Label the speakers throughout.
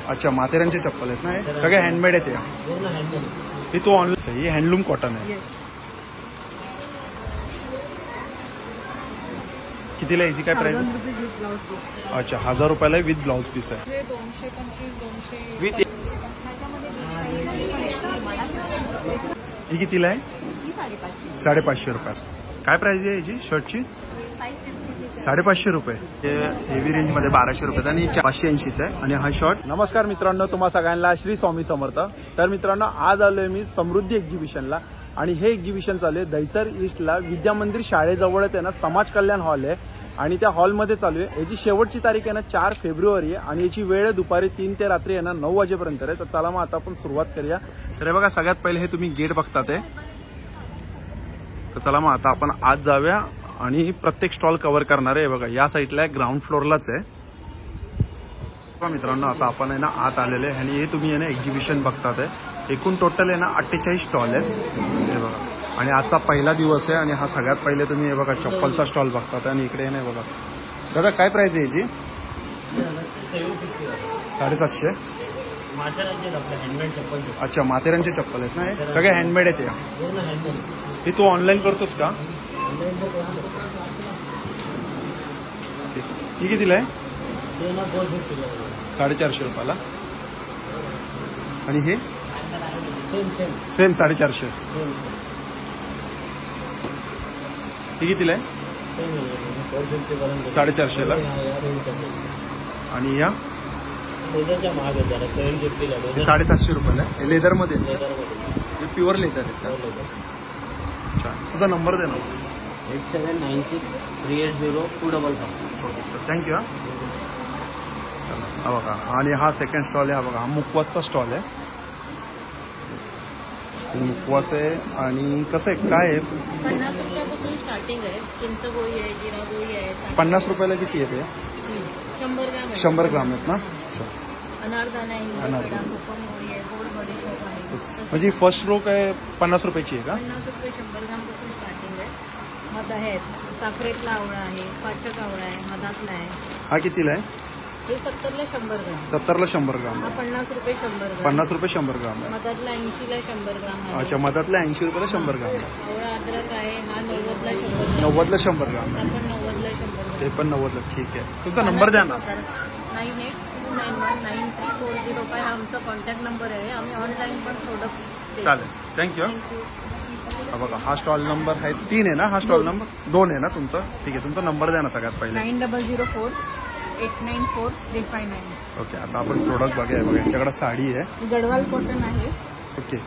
Speaker 1: अच्छा, माथेरानचे चप्पल आहेत ना हे? सगळे हँडमेड आहेत या? हे तू ऑनलाईन, हे हँडलूम कॉटन आहे. कितीला याची काय प्राइस? अच्छा, 1000 रुपयाला विथ ब्लाउज पीस आहे. विथ ही कितीला आहे? 550 रुपयात. काय प्राइस आहे याची शर्टची? 550 रुपये. हेवी रेंज मध्ये 1200 रुपये आणि 580 आहे. आणि हा शॉर्ट. नमस्कार मित्रांनो, तुम्हा सगळ्यांना श्री स्वामी समर्थ. तर मित्रांनो, आज आलोय मी समृद्धी एक्झिबिशनला आणि हे एक्झिबिशन चालू आहे दहिसर ईस्टला विद्या मंदिर शाळेजवळच आहे ना, समाज कल्याण हॉल आहे आणि त्या हॉलमध्ये चालू आहे. याची शेवटची तारीख आहे ना 4 फेब्रुवारी आहे आणि याची वेळ दुपारी 3 ते रात्री आहे ना 9 वाजेपर्यंत आहे. तर चला मग आता आपण सुरुवात करूया. तर हे बघा, सगळ्यात पहिले हे तुम्ही गेट बघतात आहे. तर चला मग आता आपण आत जाऊया आणि प्रत्येक स्टॉल कव्हर करणार आहे. बघा, या साईडला ग्राउंड फ्लोअरलाच आहे. मित्रांनो, आता आपण आहे ना आत आलेले आहे आणि हे तुम्ही आहे ना एक्झिबिशन बघतात आहे. एकूण टोटल आहे ना 48 स्टॉल आहेत. हे बघा, आणि आजचा पहिला दिवस आहे आणि हा सगळ्यात पहिले तुम्ही हे बघा चप्पलचा स्टॉल बघतात आणि इकडे नाही बघा. दादा, काय प्राइस आहे याची? 750. अच्छा, माथेरानचे चप्पल आहेत ना हे? सगळे हँडमेड आहेत या? हे तू ऑनलाईन करतोस का? ही कितीला आहे? 450 रुपयाला. आणि हे सेम 450. ही कितीला आहे? 450ला. आणि या 750 रुपयाला. लेदरमध्ये प्युअर लेदर आहे. अच्छा, तुझा नंबर दे ना.
Speaker 2: 8796380255.
Speaker 1: थँक्यू. हा बघा, आणि हा सेकंड स्टॉल आहे. हा बघा, हा मुकवासचा स्टॉल आहे. मुकवास आहे आणि कसं आहे, काय आहे?
Speaker 3: 50 रुपयापासून स्टार्टिंग आहे. चिंचगोळी आहे, जिरा गोळी आहे.
Speaker 1: 50 रुपयाला किती येते?
Speaker 3: 100 ग्राम.
Speaker 1: 100 ग्राम आहेत ना?
Speaker 3: अनारदाना आहे, कोकम गोळी आहे, गोड बडीशेप आहे.
Speaker 1: म्हणजे फर्स्ट रो काय 50 रुपयाची आहे का?
Speaker 3: 50 रुपये 100 ग्राम पासून स्टार्टिंग आहे. मध आहेत, साखरेतला आवळा आहे, पाचक आवळा आहे, मधातला आहे.
Speaker 1: हा कितीला आहे?
Speaker 3: हे 70ला 100 ग्राम.
Speaker 1: 70ला 100 ग्राम.
Speaker 3: हा 50 रुपये 100 ग्राम.
Speaker 1: 50 रुपये 100 ग्राम आहे.
Speaker 3: मधातला 80ला 100 ग्राम आहे.
Speaker 1: अच्छा, मधातला 80 रुपयाला 100 ग्राम आहे.
Speaker 3: आवळा अद्रक आहे, हा 90ला 100 ग्राम.
Speaker 1: 90ला 100 ग्राम आहे.
Speaker 3: हा पण 90ला 100 ग्राम.
Speaker 1: ते पण 90ला. ठीक आहे, तुमचा नंबर द्या ना.
Speaker 3: 9869193405 हा आमचा कॉन्टॅक्ट नंबर आहे. आम्ही ऑनलाईन पण प्रोडक्ट
Speaker 1: चालेल. थँक्यू. हा बघा, हा स्टॉल नंबर आहे 3 आहे ना? हा स्टॉल नंबर 2 आहे ना तुमचा? ठीक आहे, तुमचा नंबर द्या ना सगळ्यात पहिले.
Speaker 3: 9004894359.
Speaker 1: ओके, आता आपण प्रोडक्ट बघूया. बघा, यांच्याकडे साडी आहे.
Speaker 3: गडवाल कॉटन आहे.
Speaker 1: ओके,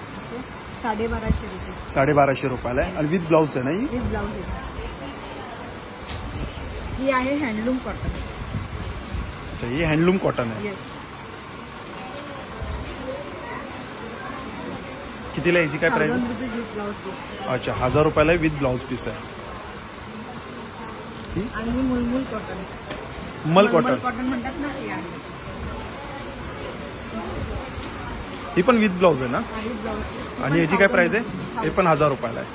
Speaker 3: 1250 रुपये.
Speaker 1: 1250 रुपयाला आहे आणि विथ ब्लाऊज आहे ना?
Speaker 3: विथ ब्लाऊज आहे. ही आहे हँडलूम कॉटन.
Speaker 1: अच्छा, ही हँडलूम कॉटन आहे.
Speaker 3: येस.
Speaker 1: कितीला याची काय प्राइस?
Speaker 3: 1000 रुपये विथ ब्लाऊज पीस.
Speaker 1: अच्छा, 1000 रुपयाला विथ ब्लाऊज पीस आहे.
Speaker 3: आणि ही मुलमुल कॉटन.
Speaker 1: मल कॉटन
Speaker 3: म्हणतात ना, ती आहे.
Speaker 1: ही पण विथ ब्लाऊज आहे ना?
Speaker 3: With blouse piece.
Speaker 1: आणि याची काय प्राइस आहे? हे पण 1000 रुपयाला आहे.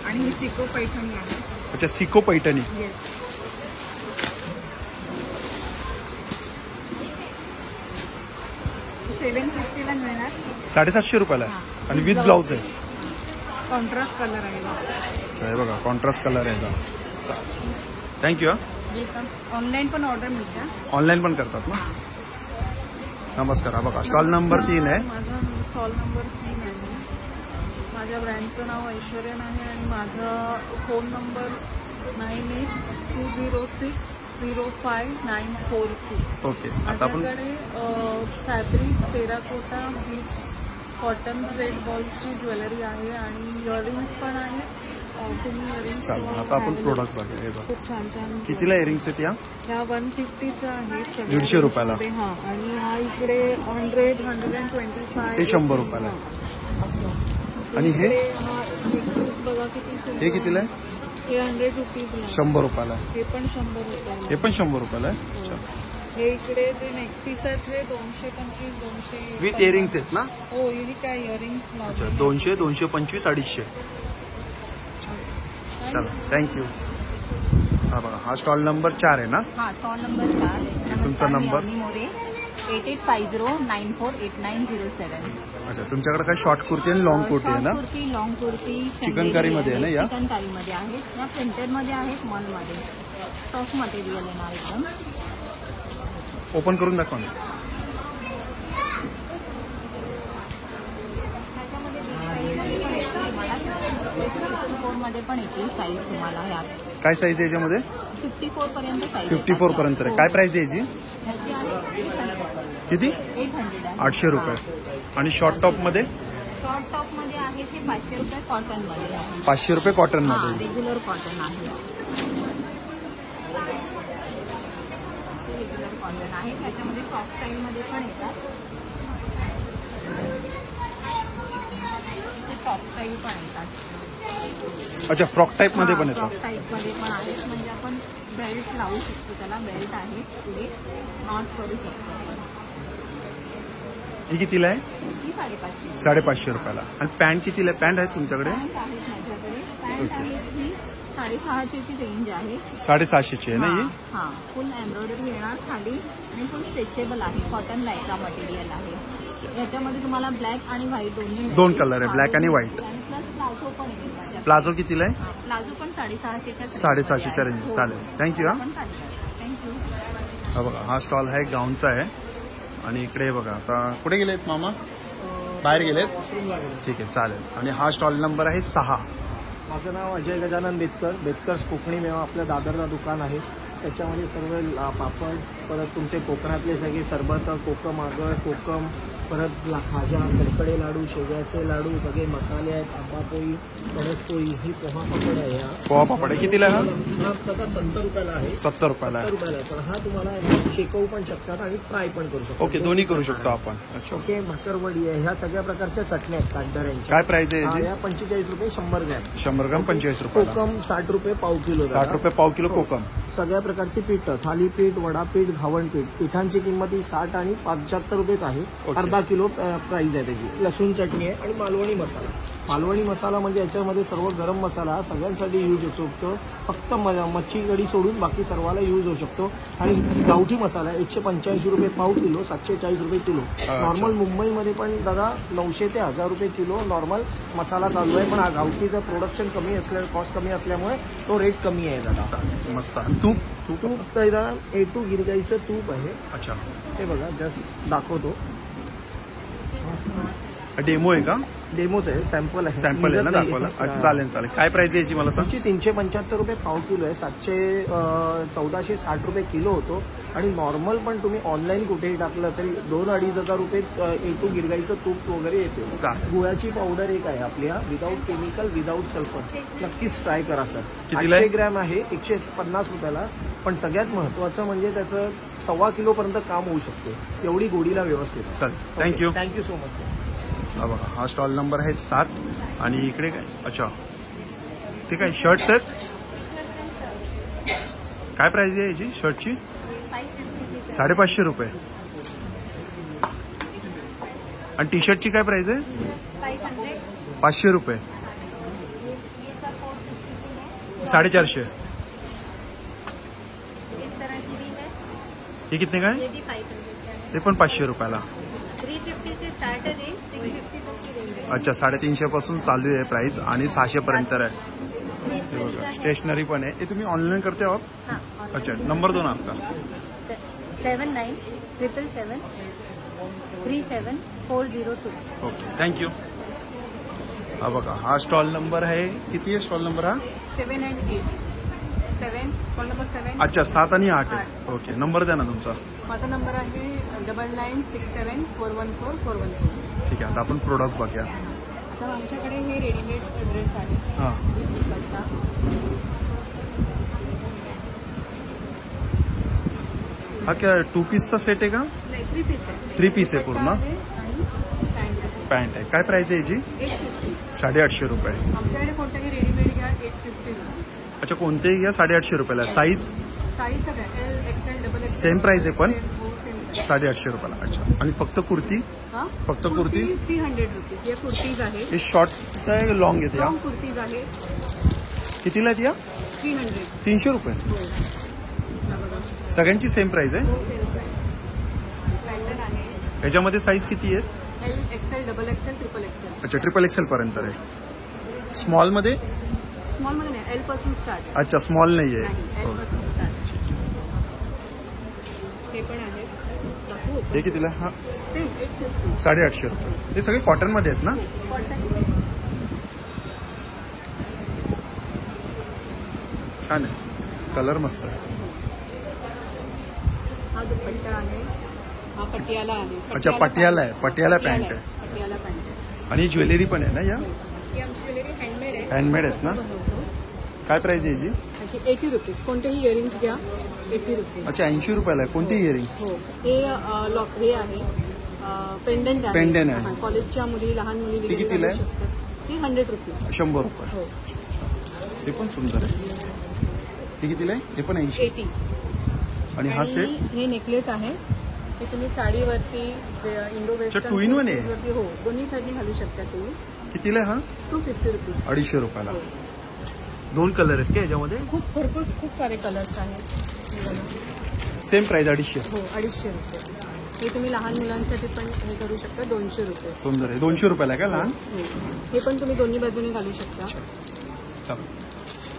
Speaker 3: आणि ही सिको पैठणी आहे.
Speaker 1: अच्छा, सिको पैठणी.
Speaker 3: येस. $750 मिळणार.
Speaker 1: 750 रुपयाला आहे आणि विथ ब्लाऊज आहे.
Speaker 3: कॉन्ट्रास्ट कलर आहे.
Speaker 1: अच्छा, हे बघा, कॉन्ट्रास्ट कलर आहे. थँक्यू.
Speaker 3: वेलकम. ऑनलाईन पण ऑर्डर मिळते.
Speaker 1: ऑनलाईन पण करतात ना? नमस्कार. हा बघा, स्टॉल नंबर 3 आहे.
Speaker 3: माझा स्टॉल नंबर 3 आहे. माझ्या ब्रँडचं नाव ऐश्वर्यन आहे आणि माझा फोन नंबर 9820605942.
Speaker 1: ओके, आता आपण
Speaker 3: fabric terracotta bead cotton thread बॉल्सची ज्वेलरी आहे आणि इयरिंग्स पण आहे. तुम्ही इयरिंग्स
Speaker 1: चालेल. आता आपण प्रोडक्ट बघूया. हे बघा,
Speaker 3: खूप छान छान.
Speaker 1: कितीला इयरिंग्स आहेत या?
Speaker 3: ह्या 150च्या आहेत.
Speaker 1: 150 रुपयाला.
Speaker 3: हा, आणि हा इकडे 100-125
Speaker 1: ते 100 रुपयाला आहे.
Speaker 3: असं.
Speaker 1: आणि हे
Speaker 3: हा नेकपीस बघा किती सुंदर.
Speaker 1: हे कितीला आहे?
Speaker 3: हे 100 रुपीजला.
Speaker 1: 100 रुपयाला आहे.
Speaker 3: हे पण 100 रुपयाला.
Speaker 1: हे पण 100 रुपयाला आहे.
Speaker 3: हे इकडे जे नेकपीस आहेत हे 225-200
Speaker 1: विथ इयरिंग्स आहेत ना?
Speaker 3: हो, हे काय इयरिंग्स
Speaker 1: अच्छा, 200, 225, 250. चला, थँक्यू. हा बघा, हा स्टॉल नंबर 4 आहे ना?
Speaker 2: हा, स्टॉल नंबर 4.
Speaker 1: तुमचा नंबर?
Speaker 2: मोरे 8850948907.
Speaker 1: अच्छा, तुमच्याकडे काय शॉर्ट कुर्ती आणि लॉंग कुर्ती आहे ना?
Speaker 2: कुर्ती, लॉंग कुर्ती
Speaker 1: चिकनकारी मध्ये आहे ना या?
Speaker 2: चिकनकारी मध्ये आहेत, या प्रिंटेड मध्ये आहेत, मॉल मध्ये सॉफ्ट मटेरियल येणार एकदम.
Speaker 1: ओपन करून दाखवा ना.
Speaker 2: त्याच्यामध्ये बिग साईजमध्ये पण येतील तुम्हाला, 54 मध्ये पण येतील साईज तुम्हाला. ह्यात
Speaker 1: काय साईज आहे याच्यामध्ये?
Speaker 2: 54 पर्यंत साईज.
Speaker 1: 54 पर्यंत आहे. काय प्राइस आहे याची?
Speaker 2: ह्याची आहे 800.
Speaker 1: किती?
Speaker 2: 800 आहे.
Speaker 1: 800 रुपये. आणि शॉर्ट टॉप मध्ये?
Speaker 2: शॉर्ट टॉप मध्ये आहे ते 500 रुपये कॉटन मध्ये आहे.
Speaker 1: 500 रुपये कॉटन
Speaker 2: हा,
Speaker 1: मध्ये.
Speaker 2: रेग्युलर कॉटन आहे. रेग्युलर कॉटन आहे. त्याच्यामध्ये फ्रॉक स्टाईल मध्ये पण येतात. फ्रॉक स्टाईल पण येतात.
Speaker 1: अच्छा, फ्रॉक टाईप मध्ये पण येतात.
Speaker 2: फ्रॉक टाईप मध्ये पण आहेत. म्हणजे आपण बेल्ट लावू शकतो, त्याला बेल्ट आहे, पुढे नॉट करू शकतो आपण.
Speaker 1: ही कितीला आहे?
Speaker 2: ती 550.
Speaker 1: 550 रुपयाला. आणि पॅन्ट कितीला आहे? पॅन्ट आहे तुमच्याकडे?
Speaker 2: पॅन्ट आहे माझ्याकडे. पॅन्ट आहे ही 650 ची रेंज आहे.
Speaker 1: 750 ची आहे ना ही?
Speaker 2: हा, फुल एम्ब्रॉयडरी येणार खाली आणि फुल स्ट्रेचेबल आहे. कॉटन लायक्रा मटेरियल आहे. याच्यामध्ये तुम्हाला ब्लॅक आणि व्हाईट
Speaker 1: दोन कलर आहे, ब्लॅक आणि व्हाईट.
Speaker 2: प्लस प्लाझो पण येईल माझ्याकडे.
Speaker 1: प्लाझो कितीला आहे?
Speaker 2: प्लाझो पण 650
Speaker 1: 650 रेंज. चालेल, थँक्यू. हा
Speaker 2: थँक्यू.
Speaker 1: हा बघा, हा स्टॉल आहे गाऊनचा आहे. आणि इकडे बघा, आता कुठे गेलेत मामा? बाहेर गेलेत? ठीक आहे, चालेल. आणि हा स्टॉल नंबर आहे 6.
Speaker 4: माझं नाव अजय गजानन बेतकर. बेतकर्स कोकणी मेवा आपलं दादरला दुकान आहे. त्याच्यामध्ये सर्व पापड, परत तुमचे कोकणातले सगळे सरबत, कोकम आगळ, कोकम, परत खाजा, कडकडे लाडू, शेवयाचे लाडू, सगळे मसाले आहेत, आंबापोळी, फणसपोळी, ही पोहा पापड आहे. हा
Speaker 1: पोहा पापड आहे. कितीला हा?
Speaker 4: हा आता 70 रुपयाला आहे.
Speaker 1: 70 रुपयाला आहे.
Speaker 4: 70 रुपयाला आहे. पण हा तुम्हाला शेकवू पण शकतात आणि फ्राय पण करू शकतो.
Speaker 1: ओके, दोन्ही करू शकतो आपण. अच्छा,
Speaker 4: ओके. भाकरवडी आहे. ह्या सगळ्या प्रकारच्या चटण्या आहेत काटदऱ्यांच्या.
Speaker 1: काय प्राइस आहे याची?
Speaker 4: या 45 रुपये 100 ग्रॅम.
Speaker 1: 100 ग्राम 45 रुपयाला.
Speaker 4: कोकम 60 रुपये पाव किलो.
Speaker 1: 60 रुपये पाव किलो कोकम.
Speaker 4: सगळ्या प्रकारची पीठ, थालीपीठ, वडापीठ, घावणपीठ, पिठांची किंमत ही 60 आणि 75 रुपयेच आहे. अर्धा किलो प्राइस आहे त्याची. लसूण चटणी आहे आणि मालवणी मसाला. मालवणी मसाला म्हणजे याच्यामध्ये सर्व गरम मसाला सगळ्यांसाठी यूज होऊ शकतो. फक्त मच्छी कढी सोडून बाकी सर्वाला यूज होऊ शकतो. आणि गावठी मसाला 185 रुपये पाव किलो, 740 रुपये किलो. नॉर्मल मुंबईमध्ये पण दादा 900 ते 1000 रुपये किलो नॉर्मल मसाला चालू आहे. पण हा गावठीचं प्रोडक्शन कमी असल्यामुळे, कॉस्ट कमी असल्यामुळे तो रेट कमी आहे दादा.
Speaker 1: मस्त. तूप?
Speaker 4: तूप दादा A2 गिरगाईचं तूप आहे.
Speaker 1: अच्छा,
Speaker 4: हे बघा, जस्ट दाखवतो.
Speaker 1: डेमो आहे का?
Speaker 4: डेमोच आहे, सॅम्पल आहे.
Speaker 1: सॅम्पल आहे ना दाखवायला? चालेल चालेल. काय प्राइस आहे याची मला सांग?
Speaker 4: 375 रुपये पाव किलो आहे. 1460 रुपये किलो होतो. आणि नॉर्मल पण तुम्ही ऑनलाईन कुठेही टाकलं तरी 2-2500 रुपये A2 गिरगाईचं तूप वगैरे येते.
Speaker 1: चालेल.
Speaker 4: गुळाची पावडर एक आहे आपल्या, विदाऊट केमिकल, विदाऊट सल्फर. नक्कीच ट्राय करा सर.
Speaker 1: कितीला आहे?
Speaker 4: 800 ग्रॅम आहे 150 रुपयाला. पण सगळ्यात महत्वाचं म्हणजे त्याचं 1.25 किलोपर्यंत काम होऊ शकते. एवढी गोडीला व्यवस्थित.
Speaker 1: चालेल, thank you.
Speaker 4: Thank you so much sir.
Speaker 1: हा बघा, हा स्टॉल नंबर आहे 7. आणि इकडे काय? अच्छा, ठीक आहे. शर्ट्स आहेत. काय प्राइस आहे याची शर्टची? 550 रुपये. आणि टी शर्टची काय प्राइस आहे? 500 रुपये. 450. हे कितने काय? ते पण 500 रुपयाला.
Speaker 2: 350 से स्टार्टर है, 650 तक की रेंज है.
Speaker 1: अच्छा, 350 पासून चालू आहे प्राइस आणि 600 पर्यंत आहे. स्टेशनरी पण आहे. हे तुम्ही ऑनलाईन करते आहोत?
Speaker 2: हाँ,
Speaker 1: अच्छा, नंबर दो ना आपका.
Speaker 2: 7977374702.
Speaker 1: Okay, thank you. हा बघा, हा स्टॉल नंबर आहे. किती आहे स्टॉल नंबर हा?
Speaker 2: 7 and 8. 7, stall number 7.
Speaker 1: अच्छा, 7 आणि 8 आहे. ओके, नंबर द्या ना तुमचा.
Speaker 2: माझा नंबर आहे 9967414414.
Speaker 1: ठीक आहे, आता आपण प्रोडक्ट बघूया.
Speaker 2: आता आमच्याकडे हे रेडीमेड ड्रेस आहे.
Speaker 1: हां,
Speaker 2: दुपट्टा.
Speaker 1: हा क्या 2 पीसचा सेट आहे का?
Speaker 2: नाही, 3 पीस आहे.
Speaker 1: 3 पीस आहे पूर्ण.
Speaker 2: दुपट्टा आहे आणि पॅन्ट.
Speaker 1: पॅन्ट आहे. काय प्राइस आहे याची?
Speaker 2: 850.
Speaker 1: 850 रुपये.
Speaker 2: आमच्याकडे कोणताही रेडीमेड घ्या 850 रुपीज.
Speaker 1: अच्छा, कोणतेही घ्या 850 रुपयाला. साईज
Speaker 2: साईज सगळ्या L, XL, XXL.
Speaker 1: Same price आहे पण?
Speaker 2: सेम.
Speaker 1: 850 रुपयाला. अच्छा, आणि फक्त कुर्ती?
Speaker 2: हा?
Speaker 1: फक्त कुर्ती?
Speaker 2: 300 रुपीज. हे कुर्तीज आहे.
Speaker 1: हे शॉर्ट आहे, लॉंग येते?
Speaker 2: लॉंग कुर्तीज आहे.
Speaker 1: कितीला आहेत या?
Speaker 3: 300.
Speaker 1: 300 रुपये.
Speaker 3: हो. हा बघा.
Speaker 1: सगळ्यांची सेम प्राइस आहे.
Speaker 3: हो, सेल प्राइस. पॅटर्न आहे.
Speaker 1: याच्यामध्ये साईज किती आहे?
Speaker 3: L, XL, double XL, triple XL.
Speaker 1: अच्छा, ट्रिपल एक्सेल पर्यंत आहे. स्मॉल मध्ये?
Speaker 3: स्मॉल मध्ये नाही, L पासून स्टार्ट.
Speaker 1: अच्छा, स्मॉल नाही
Speaker 3: नाही,
Speaker 1: आहे.
Speaker 3: L पासून स्टार्ट. हे पण आहे. दाखवू
Speaker 1: हे कितीला? हा,
Speaker 3: सेम 850.
Speaker 1: 850 रुपये. हे सगळे कॉटन मध्ये आहेत ना?
Speaker 3: कॉटन.
Speaker 1: छान आहे, कलर मस्त आहे.
Speaker 3: हा दुपट्टा आहे. हा पटियाला आहे.
Speaker 1: अच्छा, पटियाला आहे. पटियाला पॅन्ट आहे.
Speaker 3: पटियाला पॅन्ट आहे.
Speaker 1: आणि ज्वेलरी पण आहे ना या?
Speaker 3: ही आमची ज्वेलरी हँडमेड आहे.
Speaker 1: हँडमेड आहेत ना? काय प्राइस आहे याची?
Speaker 3: त्याची 80 रुपीज. कोणतेही इयरिंग्स घ्या, 80 रुपीज.
Speaker 1: अच्छा, 80 रुपयाला आहे. कोणती इयरिंग्स?
Speaker 3: हो. हे लॉक हे आहे पेंडंट आहे.
Speaker 1: पेंडंट आहे.
Speaker 3: हा, कॉलेजच्या मुली, लहान मुली
Speaker 1: ती
Speaker 3: वगैरे
Speaker 1: कितीला आहे?
Speaker 3: घालू शकतात. ही 100 रुपीज.
Speaker 1: 100 रुपये.
Speaker 3: हो.
Speaker 1: हे पण सुंदर आहे. हे कितीला आहे? हे पण 80.
Speaker 3: 80.
Speaker 1: आणि हा सेट?
Speaker 3: हे नेकलेस आहे. हे तुम्ही साडीवरती, Indo western
Speaker 1: two in one आहे?
Speaker 3: वरती, हो, दोन्ही साईडनी घालू शकता तुम्ही.
Speaker 1: कितीला आहे हा?
Speaker 3: 250 रुपीज.
Speaker 1: 250 रुपयाला.
Speaker 3: हो.
Speaker 1: 2 कलर आहेत का याच्यामध्ये?
Speaker 3: खूप सारे कलर्स आहेत.
Speaker 1: Same price 250.
Speaker 3: हो, 250 रुपये. हे तुम्ही लहान मुलांसाठी पण हे करू शकता, 200 रुपये.
Speaker 1: सुंदर आहे. 200 रुपयाला आहे का लहान?
Speaker 3: हो. हे पण तुम्ही दोन्ही बाजूने घालू शकता.
Speaker 1: चालेल.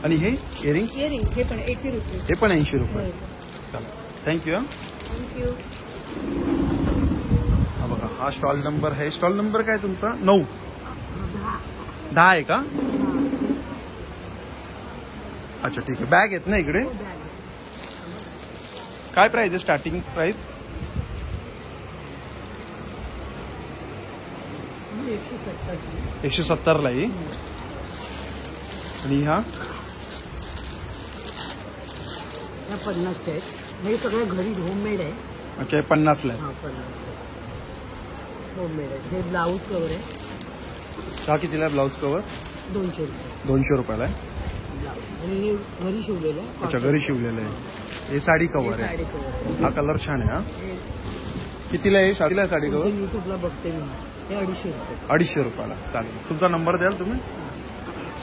Speaker 1: आणि हे इयरिंग?
Speaker 3: इयरिंग हे पण 80 रुपये.
Speaker 1: हे पण 80 रुपये. चालेल, थँक्यू.
Speaker 3: थँक्यू.
Speaker 1: हा बघा, हा स्टॉल नंबर आहे. स्टॉल नंबर काय तुमचा? 9. 10 आहे का? अच्छा, ठीक आहे. बॅग आहेत ना इकडे? काय प्राइस आहे? Starting price? 170 ला ही. आणि हा?
Speaker 4: या 50 आहेत. हे सगळं घरी होममेड आहे.
Speaker 1: अच्छा, हे 50 ला आहे.
Speaker 4: हा, 50 होममेड आहे. हे ब्लाऊज कवर आहे.
Speaker 1: हा कितीला ब्लाऊज कवर?
Speaker 4: 200 रुपये
Speaker 1: 200 रुपयाला आहे.
Speaker 4: ब्लाऊज. आणि हे घरी शिवलेलं आहे.
Speaker 1: अच्छा, घरी शिवलेलं आहे. हे साडी कवर आहे.
Speaker 4: साडी कवर.
Speaker 1: हा कलर छान आहे. हा कितीला आहे? साडीला साडी कवर?
Speaker 4: युट्यूबला बघते मी. हे 250 रुपये.
Speaker 1: 250 रुपयाला. चालेल. तुमचा नंबर द्याल तुम्ही?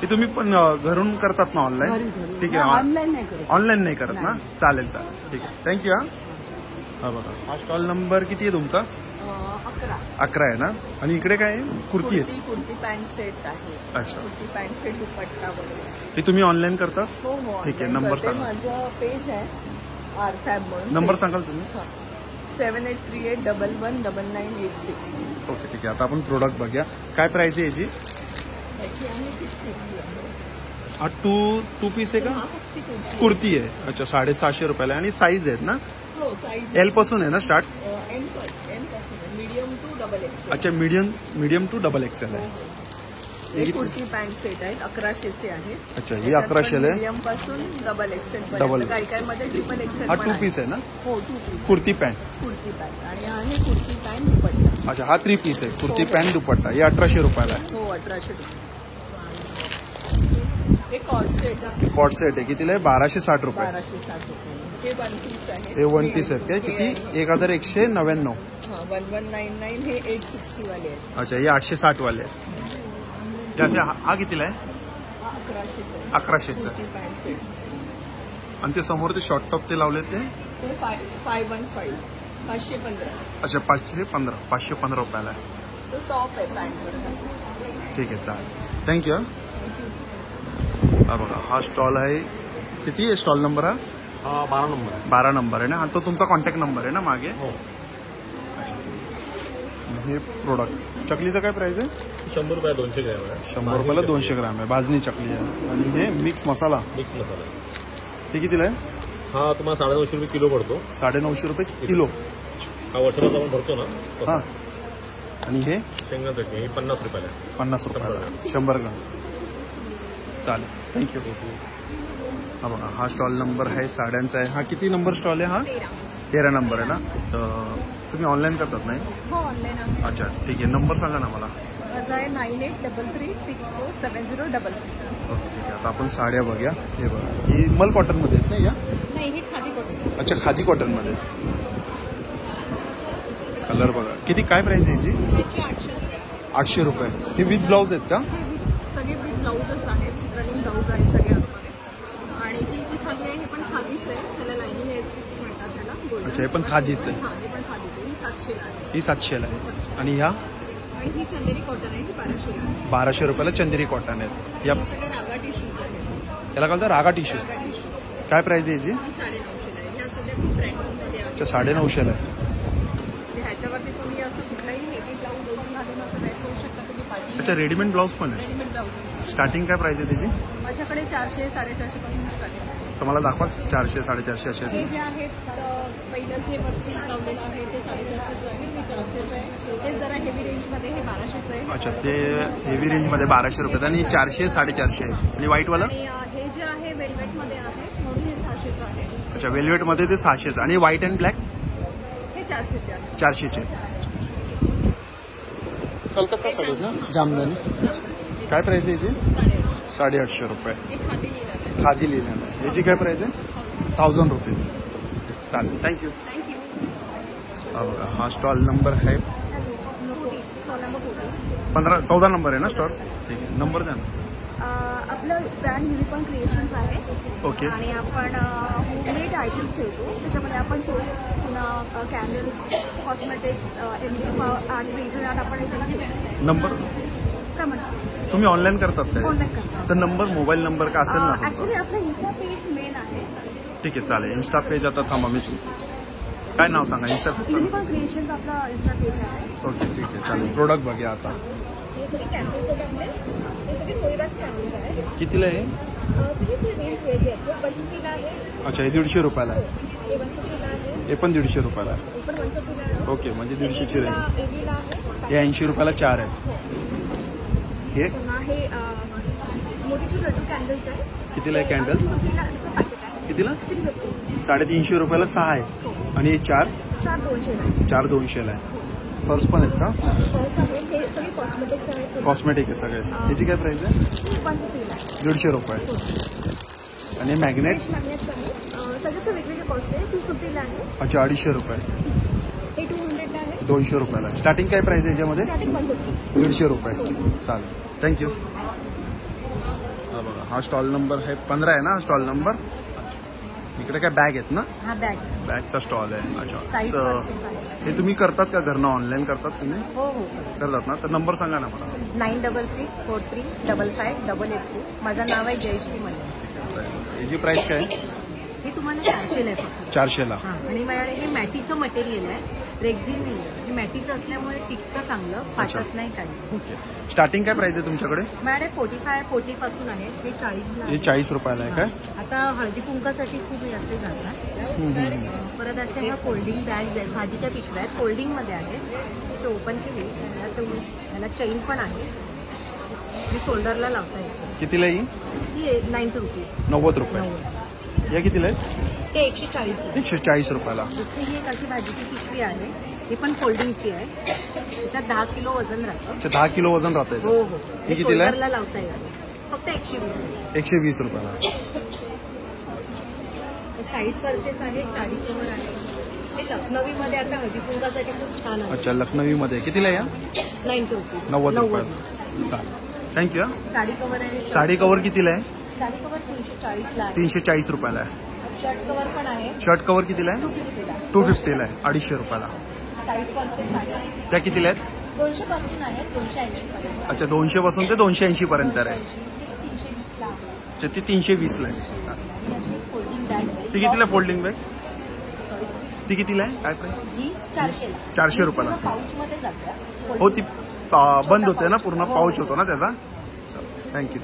Speaker 1: हे तुम्ही पण घरून करतात ना ऑनलाईन?
Speaker 4: घरी.
Speaker 1: ठीक आहे.
Speaker 4: ऑनलाईन नाही करत.
Speaker 1: ऑनलाईन नाही करत ना? चालेल चालेल, ठीक आहे. थँक्यू. हा बघा, हा स्टॉल नंबर किती आहे तुमचा?
Speaker 3: 11.
Speaker 1: 11 आहे ना? आणि इकडे काय आहे? कुर्ती आहे.
Speaker 3: कुर्ती पॅन्ट सेट आहे.
Speaker 1: अच्छा,
Speaker 3: कुर्ती पॅन्ट सेट, दुपट्टा वगैरे.
Speaker 1: हे तुम्ही ऑनलाईन करता?
Speaker 3: हो हो.
Speaker 1: ठीक आहे. नंबर सांगा.
Speaker 3: माझं पेज आहे आरफॅब म्हणून.
Speaker 1: नंबर सांगाल तुम्ही?
Speaker 3: 7838119986.
Speaker 1: ओके, ठीक आहे. आता आपण प्रोडक्ट बघूया. काय प्राइस आहे याची?
Speaker 3: याची आहे 650 आहे.
Speaker 1: हा टू पीस आहे का?
Speaker 3: हा फक्त कुर्ती.
Speaker 1: कुर्ती आहे. अच्छा, 750 रुपयाला. आणि साईज आहेत ना?
Speaker 3: हो, साईज
Speaker 1: एल पासून आहे ना स्टार्ट?
Speaker 3: एम पासून मीडियम टू डबल एक्सेल.
Speaker 1: अच्छा, मीडियम टू डबल एक्सेल आहे.
Speaker 3: हे कुर्ती पॅन्ट सेट आहेत, 1100चे आहेत.
Speaker 1: अच्छा, हे 1100 आहे.
Speaker 3: मीडियम पासून डबल एक्सेल
Speaker 1: डबल.
Speaker 3: पर्यंत. काही काही मध्ये ट्रिपल एक्सेल.
Speaker 1: हा 2 पीस आहे ना?
Speaker 3: हो, 2 piece
Speaker 1: kurti pant.
Speaker 3: Kurti pant. आणि हा आहे कुर्ती पॅन्ट दुपट्टा.
Speaker 1: अच्छा, हा 3 पीस आहे. कुर्ती
Speaker 3: हो.
Speaker 1: पॅन्ट दुपट्टा. हे 1800 रुपयाला आहे.
Speaker 3: हो, 1800 रुपये. हे कॉर्ड सेट आहे,
Speaker 1: कॉट सेट आहे. कितीला आहे? 1260 रुपये.
Speaker 3: 1260 रुपये. हे 1 पीस आहे.
Speaker 1: हे 1 पीस आहेत काय? किती? 1199.
Speaker 3: हा, 1199. हे 860 वाले आहेत.
Speaker 1: अच्छा, हे 860 वाले आहेत. जसे हा कितीला आहे?
Speaker 3: हा 1100चा आहे.
Speaker 1: 1100चा.
Speaker 3: Kurti pant set.
Speaker 1: आणि ते समोर ते शॉर्ट टॉप ते लावले ते?
Speaker 3: ते 515. 515.
Speaker 1: अच्छा, 515 रुपयाला आहे.
Speaker 3: तो टॉप आहे पॅन्टवर.
Speaker 1: ठीक आहे, चालेल. थँक्यू. हा बघा, हा स्टॉल आहे. किती आहे स्टॉल नंबर? हा
Speaker 5: 12 नंबर आहे.
Speaker 1: 12 नंबर आहे ना? हा तो तुमचा कॉन्टॅक्ट नंबर आहे ना मागे?
Speaker 5: हो.
Speaker 1: हे प्रोडक्ट. चकलीचं काय प्राइस आहे?
Speaker 5: 100 रुपये 200 ग्रॅम आहे.
Speaker 1: 100 रुपयाला 200 ग्रॅम आहे. भाजणी चकली आहे. आणि हे मिक्स मसाला,
Speaker 5: मिक्स मसाला आहे.
Speaker 1: हे कितीला आहे?
Speaker 5: हा तुम्हाला 950 रुपये किलो पडतो.
Speaker 1: 950 रुपये किलो.
Speaker 5: हा वर्षाला आपण भरतो ना तसा.
Speaker 1: हां. आणि हे
Speaker 5: शेंगदाणा चटणी ही 50 रुपयाला आहे.
Speaker 1: 50 रुपयाला 100 ग्राम. चालेल, थँक्यू. हा बघा, हा स्टॉल नंबर आहे साड्यांचा आहे. हा किती नंबर स्टॉल आहे? हा 13 नंबर आहे ना? तर तुम्ही ऑनलाईन करतात नाही?
Speaker 3: हो, ऑनलाईन आहे.
Speaker 1: अच्छा, ठीक आहे. नंबर सांगा ना मला.
Speaker 3: माझा आहे 9833647033.
Speaker 1: ओके, ठीक आहे. आता आपण साड्या बघूया. हे बघा, ही मल कॉटनमध्ये आहेत ना या?
Speaker 3: नाही, हे खादी कॉटन.
Speaker 1: अच्छा, खादी कॉटनमध्ये. कलर बघा. किती, काय प्राइस आहे याची?
Speaker 3: याची 800 रुपये.
Speaker 1: 800 रुपये. हे विथ ब्लाऊज आहेत का?
Speaker 3: सगळे ब्लाऊजच आहेत. रनिंग ब्लाऊज आहेत सगळे आतमध्ये. आणि
Speaker 1: अच्छा, हे पण खादीचं आहे.
Speaker 3: हा हे पण खादीचं ही 700 ला आहे.
Speaker 1: ही 700ला आहे. आणि ह्या
Speaker 3: आणि ही चंदेरी कॉटन आहे ही 1200 ला आहे.
Speaker 1: 1200 रुपयाला चंदेरी कॉटन आहेत. या
Speaker 3: हे सगळे रागा टिश्यूज आहेत.
Speaker 1: याला काय रागा टिश्यू.
Speaker 3: रागा टिश्यू
Speaker 1: काय प्राइस आहे याची?
Speaker 3: ही 950 ला आहे. ह्या सगळ्या खूप ब्रँडमध्ये आहेत.
Speaker 1: अच्छा, 950ला आहे.
Speaker 3: ह्याच्यावरती तुम्ही असं कुठलाही हेवी ब्लाऊज ओढून घालून असं वेअर करू शकता तुम्ही पार्टी.
Speaker 1: अच्छा, रेडीमेड ब्लाऊज पण आहे.
Speaker 3: रेडीमेड ब्लाउजेस
Speaker 1: स्टार्टिंग काय प्राइस आहे त्याची?
Speaker 3: माझ्याकडे 400 450 पासून स्टार्टिंग आहे.
Speaker 1: तर मला दाखवा. 400 450 असे
Speaker 3: हे
Speaker 1: आहेत.
Speaker 3: जे आहेत पहिलं जे वरती लावलेलं आहे ते 450 आहे. हे 400 आहे. हे जरा हेवी रेंजमध्ये हे 1200 आहे.
Speaker 1: अच्छा, ते हेवी रेंजमध्ये 1200 रुपये आणि 400 450 आहे. आणि व्हाईटवाला?
Speaker 3: आणि हे जे आहे वेल्वेटमध्ये आहे म्हणून हे 600 आहे.
Speaker 1: अच्छा, वेल्वेटमध्ये ते 600 आणि व्हाईट अँड ब्लॅक
Speaker 3: हे 400 आहे.
Speaker 1: 400 कलकत्ता साडीज ना, जामदानी. काय प्राइस आहे याची?
Speaker 3: 850.
Speaker 1: 850 रुपये.
Speaker 3: हे खादी लिहिलं आहे.
Speaker 1: खादी लिहिलेलं आहे. याची काय प्राइस आहे? 1000 रुपीज. चालेल, थँक्यू.
Speaker 3: थँक्यू.
Speaker 1: बघा, हा स्टॉल नंबर आहे
Speaker 3: नोटी सोनामा कोटी.
Speaker 1: 14 नंबर आहे ना स्टॉल? ठीक आहे, नंबर द्या ना.
Speaker 6: आपलं ब्रँड युनिकॉर्न क्रिएशन्स आहे.
Speaker 1: ओके.
Speaker 6: आणि आपण होममेड आयटम्स ठेवतो. त्याच्यामध्ये आपण सोप्स, पुन्हा candles, cosmetics, MDF art, reason art आपण हे सगळं
Speaker 1: नंबर
Speaker 6: काय म्हणतो
Speaker 1: तुम्ही ऑनलाईन करतात काय?
Speaker 6: ऑनलाईन करतो.
Speaker 1: तर नंबर, मोबाईल नंबर का असेल ना तुमचा?
Speaker 6: ॲक्च्युली आपलं इन्स्टा पेज मेन आहे.
Speaker 1: ठीक आहे, चालेल. इन्स्टा पेज आता थांबा, मी काय नाव सांगा इन्स्टा पेजचं?
Speaker 6: युनिकॉर्न क्रिएशन्स आपला इन्स्टा पेज आहे.
Speaker 1: ओके, ठीक आहे, चालेल. प्रोडक्ट बघूया आता.
Speaker 6: हे सगळे कॅन्डल्स आहेत. हे सगळे सोयबाच कॅन्डल्स आहेत.
Speaker 1: कितीला आहे?
Speaker 6: सगळीच रेंज वेगळी आहे. 150 ला आहे.
Speaker 1: अच्छा, हे 150 रुपयाला आहे.
Speaker 6: हे 150 ला आहे.
Speaker 1: हे पण 150 रुपयाला आहे.
Speaker 6: हे पण 150 ला आहे.
Speaker 1: ओके, म्हणजे 150ची रेंज.
Speaker 6: 80 ला आहे.
Speaker 1: हे 80 रुपयाला 4 आहे. हे
Speaker 6: पुन्हा हे मोतीचूर लड्डू कॅन्डल्स आहे.
Speaker 1: कितीला आहे कॅन्डल?
Speaker 6: 350 ला असं पॅकेट आहे.
Speaker 1: कितीला?
Speaker 6: 350.
Speaker 1: 350 रुपयाला 6 आहे. आणि हे 4
Speaker 6: 200 ला आहे.
Speaker 1: 200ला आहे. पर्स पण आहेत का?
Speaker 6: पर्स आहे. हे सगळे कॉस्मेटिक्स आहेत.
Speaker 1: कॉस्मेटिक आहे सगळे. याची काय प्राइस आहे?
Speaker 6: 150 ला आहे.
Speaker 1: 150 रुपये. आणि मॅग्नेट?
Speaker 6: फ्रेश मॅग्नेट्स आहे. सगळ्याचं वेगवेगळे कॉस्ट आहे. 250 ला आहे.
Speaker 1: अच्छा, 250 रुपये.
Speaker 6: हे 200 ला आहे.
Speaker 1: 200 रुपयाला. स्टार्टिंग काय प्राइस आहे याच्यामध्ये?
Speaker 6: स्टार्टिंग 150.
Speaker 1: 150 रुपये. चालेल, थँक्यू. हा बघा, हा स्टॉल नंबर आहे 15 आहे ना हा स्टॉल नंबर? इकडे काय बॅग आहेत ना?
Speaker 6: हा बॅग.
Speaker 1: बॅगचा स्टॉल आहे. अच्छा,
Speaker 6: साईड
Speaker 1: तर
Speaker 6: पर्सेस आहे.
Speaker 1: हे तुम्ही करतात का घरनं? ऑनलाईन करतात तुम्ही?
Speaker 6: हो हो.
Speaker 1: करतात ना? तर नंबर सांगा ना मला.
Speaker 6: 9664355882. माझं नाव आहे जयश्री मल्ले.
Speaker 1: याची प्राइस काय आहे?
Speaker 6: हे तुम्हाला 400 ला आहे फक्त.
Speaker 1: 400ला.
Speaker 6: हां. आणि माझ्याकडे हे मॅटीचं मटेरियल आहे. रेक्झिन नाही आहे. हे मॅटीचं असल्यामुळे टिकतं चांगलं, फाटत नाही काही.
Speaker 1: ओके. स्टार्टिंग काय प्राइस आहे तुमच्याकडे?
Speaker 6: माझ्याकडे 40 पासून आहे. हे 40 ला
Speaker 1: हे
Speaker 6: आहे.
Speaker 1: 40 रुपयाला आहे काय?
Speaker 6: आता हळदी कुंकासाठी खूप हे असे घालतात. परत अशा ह्या फोल्डिंग बॅग्स आहेत. भाजीच्या पिशव्या आहेत. फोल्डिंगमध्ये आहेत. असे ओपन केले ह्याला चेन पण आहे. हे शोल्डरला लावता येते.
Speaker 1: कितीला ही?
Speaker 6: ही 90 रुपीज.
Speaker 1: 90 रुपये. या कितीला आहेत?
Speaker 6: ते 140 आहे.
Speaker 1: 140 रुपयाला.
Speaker 6: दुसरी ही एक अशी भाजीची पिशवी आहे. ही पण फोल्डिंगची आहे. त्याच्यात 10 किलो वजन राहतं.
Speaker 1: अच्छा, 10 किलो वजन राहतं
Speaker 6: हो
Speaker 1: याचं.
Speaker 6: हो.
Speaker 1: हे कितीला आहे?
Speaker 6: शोल्डरला लावता येते. फक्त 120 आहे.
Speaker 1: 120 रुपयाला.
Speaker 6: साईड पर्सेस आहे. साडी कव्हर आहे. हे लखनवीमध्ये आता हळदी कुंकासाठी खूप छान आहे.
Speaker 1: अच्छा, लखनवीमध्ये कितीला आहे या?
Speaker 6: 90 रुपीज.
Speaker 1: 90 रुपये. चालेल, थँक्यू.
Speaker 6: साडी कव्हर आहे.
Speaker 1: साडी कवर कितीला आहे?
Speaker 6: साडी कव्हर 340 ला आहे.
Speaker 1: 340 रुपयाला आहे.
Speaker 6: शर्ट कव्हर पण आहे.
Speaker 1: शर्ट कवर कितीला आहे?
Speaker 6: 250 ला.
Speaker 1: 250ला आहे. 250 रुपयाला.
Speaker 6: साईड पर्सेस आहे.
Speaker 1: त्या कितीला आहेत?
Speaker 6: 200 पासून आहे. 280 पर्यंत.
Speaker 1: अच्छा, 200 पासून ते 280 पर्यंत आहे.
Speaker 6: 320 ला आहे.
Speaker 1: अच्छा, ती 320ला आहे.
Speaker 6: ही अशी फोल्डिंग बॅग आहे.
Speaker 1: ती कितीला फोल्डिंग बॅग?
Speaker 6: सॉरी
Speaker 1: ती कितीला आहे? काय प्राईस?
Speaker 6: ही 400 ला.
Speaker 1: 400 रुपयाला.
Speaker 6: पाऊच मध्ये जाते.
Speaker 1: हो, ती बंद होते ना पूर्ण, पाऊच होतो ना त्याचा. थँक्यू.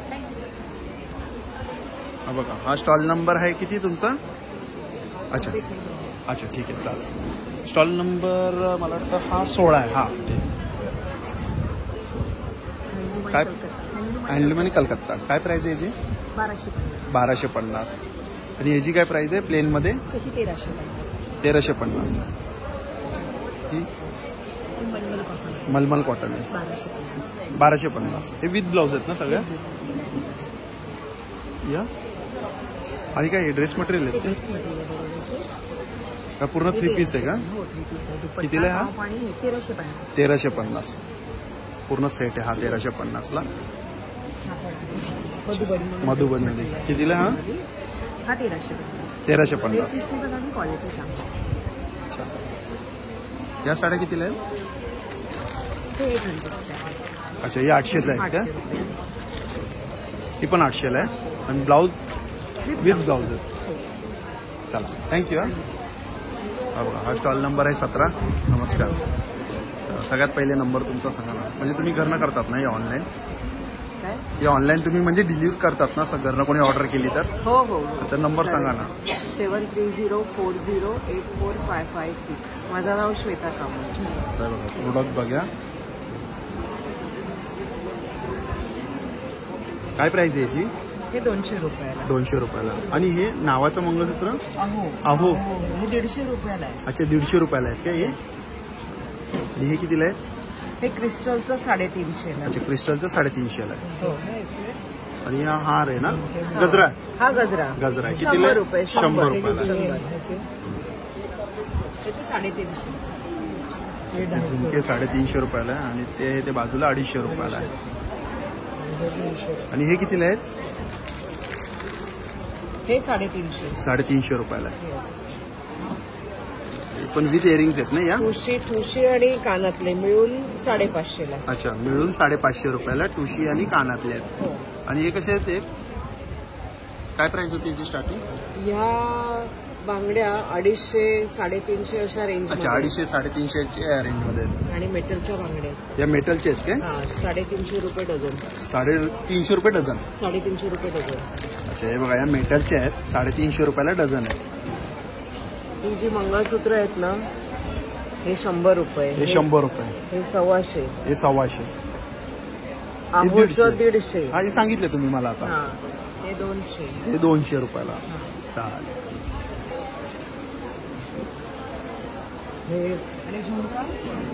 Speaker 1: हा बघा, हा स्टॉल नंबर आहे किती तुमचा? अच्छा अच्छा, ठीक आहे, चालेल. स्टॉल नंबर मला वाटतं हा 16 आहे. हा, काय? हँडलूम आणि कलकत्ता. काय प्राइस आहे याची? 1250. आणि याची काय प्राइस आहे प्लेनमध्ये? 1350. ही मलमल कॉटन आहे. 1250. हे विथ ब्लाऊज आहेत ना सगळ्या? या आणि काय ड्रेस मटेरियल आहे का? पूर्ण 3 पीस आहे का? कितीला आहे हा? 1350. पूर्ण सेट आहे हा 1350ला. मधुबनी. कितीला हा? 1350.
Speaker 6: क्वालिटी चांगली.
Speaker 1: या साड्या कितीला आहेत?
Speaker 6: हे 800 आहे.
Speaker 1: अच्छा, हे 800ला आहेत का?
Speaker 6: 800 रुपये.
Speaker 1: ती पण 800ला आहे आणि ब्लाऊज विथ ब्लाऊज. चला, थँक्यू. हा बघा, हा स्टॉल नंबर आहे 17. नमस्कार. सगळ्यात पहिले नंबर तुमचा सांगा ना. म्हणजे तुम्ही घरनं करतात ना हे ऑनलाईन?
Speaker 6: काय?
Speaker 1: हे ऑनलाईन तुम्ही म्हणजे डिलिव्हर करतात ना घरनं कोणी ऑर्डर केली तर?
Speaker 6: हो हो.
Speaker 1: तर नंबर सांगा ना.
Speaker 6: 7304084556. माझं नाव श्वेता कामत.
Speaker 1: तर बघा, प्रोडक्ट बघा. काय प्राइस आहे याची?
Speaker 6: हे 200 रुपयाला.
Speaker 1: 200 रुपयाला. आणि हे नावाचं मंगळसूत्र?
Speaker 6: अहो.
Speaker 1: अहो.
Speaker 6: हे 150 रुपयाला आहे.
Speaker 1: अच्छा, 150 रुपयाला आहेत का हे? आणि हे कितीला आहे?
Speaker 6: हे क्रिस्टलचं 350 ला.
Speaker 1: अच्छा, क्रिस्टलचं 350ला आहे.
Speaker 6: हो.
Speaker 1: आणि हा हार आहे ना, गजरा?
Speaker 6: हा गजरा.
Speaker 1: गजरा आहे.
Speaker 6: 100
Speaker 1: कितीला?
Speaker 6: रुपये.
Speaker 1: 100 रुपयाला.
Speaker 6: त्याचे 350.
Speaker 1: झुमके 350 रुपयाला आहे आणि ते बाजूला 250 रुपयाला आहे. आणि हे कितीला आहेत?
Speaker 6: हे 350.
Speaker 1: 350 रुपयाला आहे. हे पण विथ इयरिंग्स आहेत ना या?
Speaker 6: ठुशी आणि कानातले मिळून 550 ला.
Speaker 1: अच्छा, मिळून 550 रुपयाला ठुशी आणि कानातले आहेत.
Speaker 6: हो.
Speaker 1: आणि हे कसे आहेत? ते काय प्राइस होती याची स्टार्टिंग?
Speaker 6: ह्या बांगड्या 250, 350 अशा रेंज.
Speaker 1: अच्छा, 250, 350 या रेंजमध्ये आहेत.
Speaker 6: आणि मेटलच्या बांगड्या.
Speaker 1: या मेटलचे आहेत काय?
Speaker 6: हा, 350 रुपये डझन.
Speaker 1: 350 रुपये डझन.
Speaker 6: 350 रुपये डझन.
Speaker 1: अच्छा, हे बघा, या मेटलचे आहेत. 350 रुपयाला डझन आहे.
Speaker 6: ही जी मंगळसूत्र आहेत ना, हे 100 रुपये.
Speaker 1: हे 100 रुपये.
Speaker 6: हे 125.
Speaker 1: हे 125.
Speaker 6: आहोचं 150.
Speaker 1: हा, हे सांगितलं तुम्ही मला आता.
Speaker 6: हा, हे 200.
Speaker 1: हे 200 रुपयाला. चालेल.
Speaker 6: हे आणि झुमका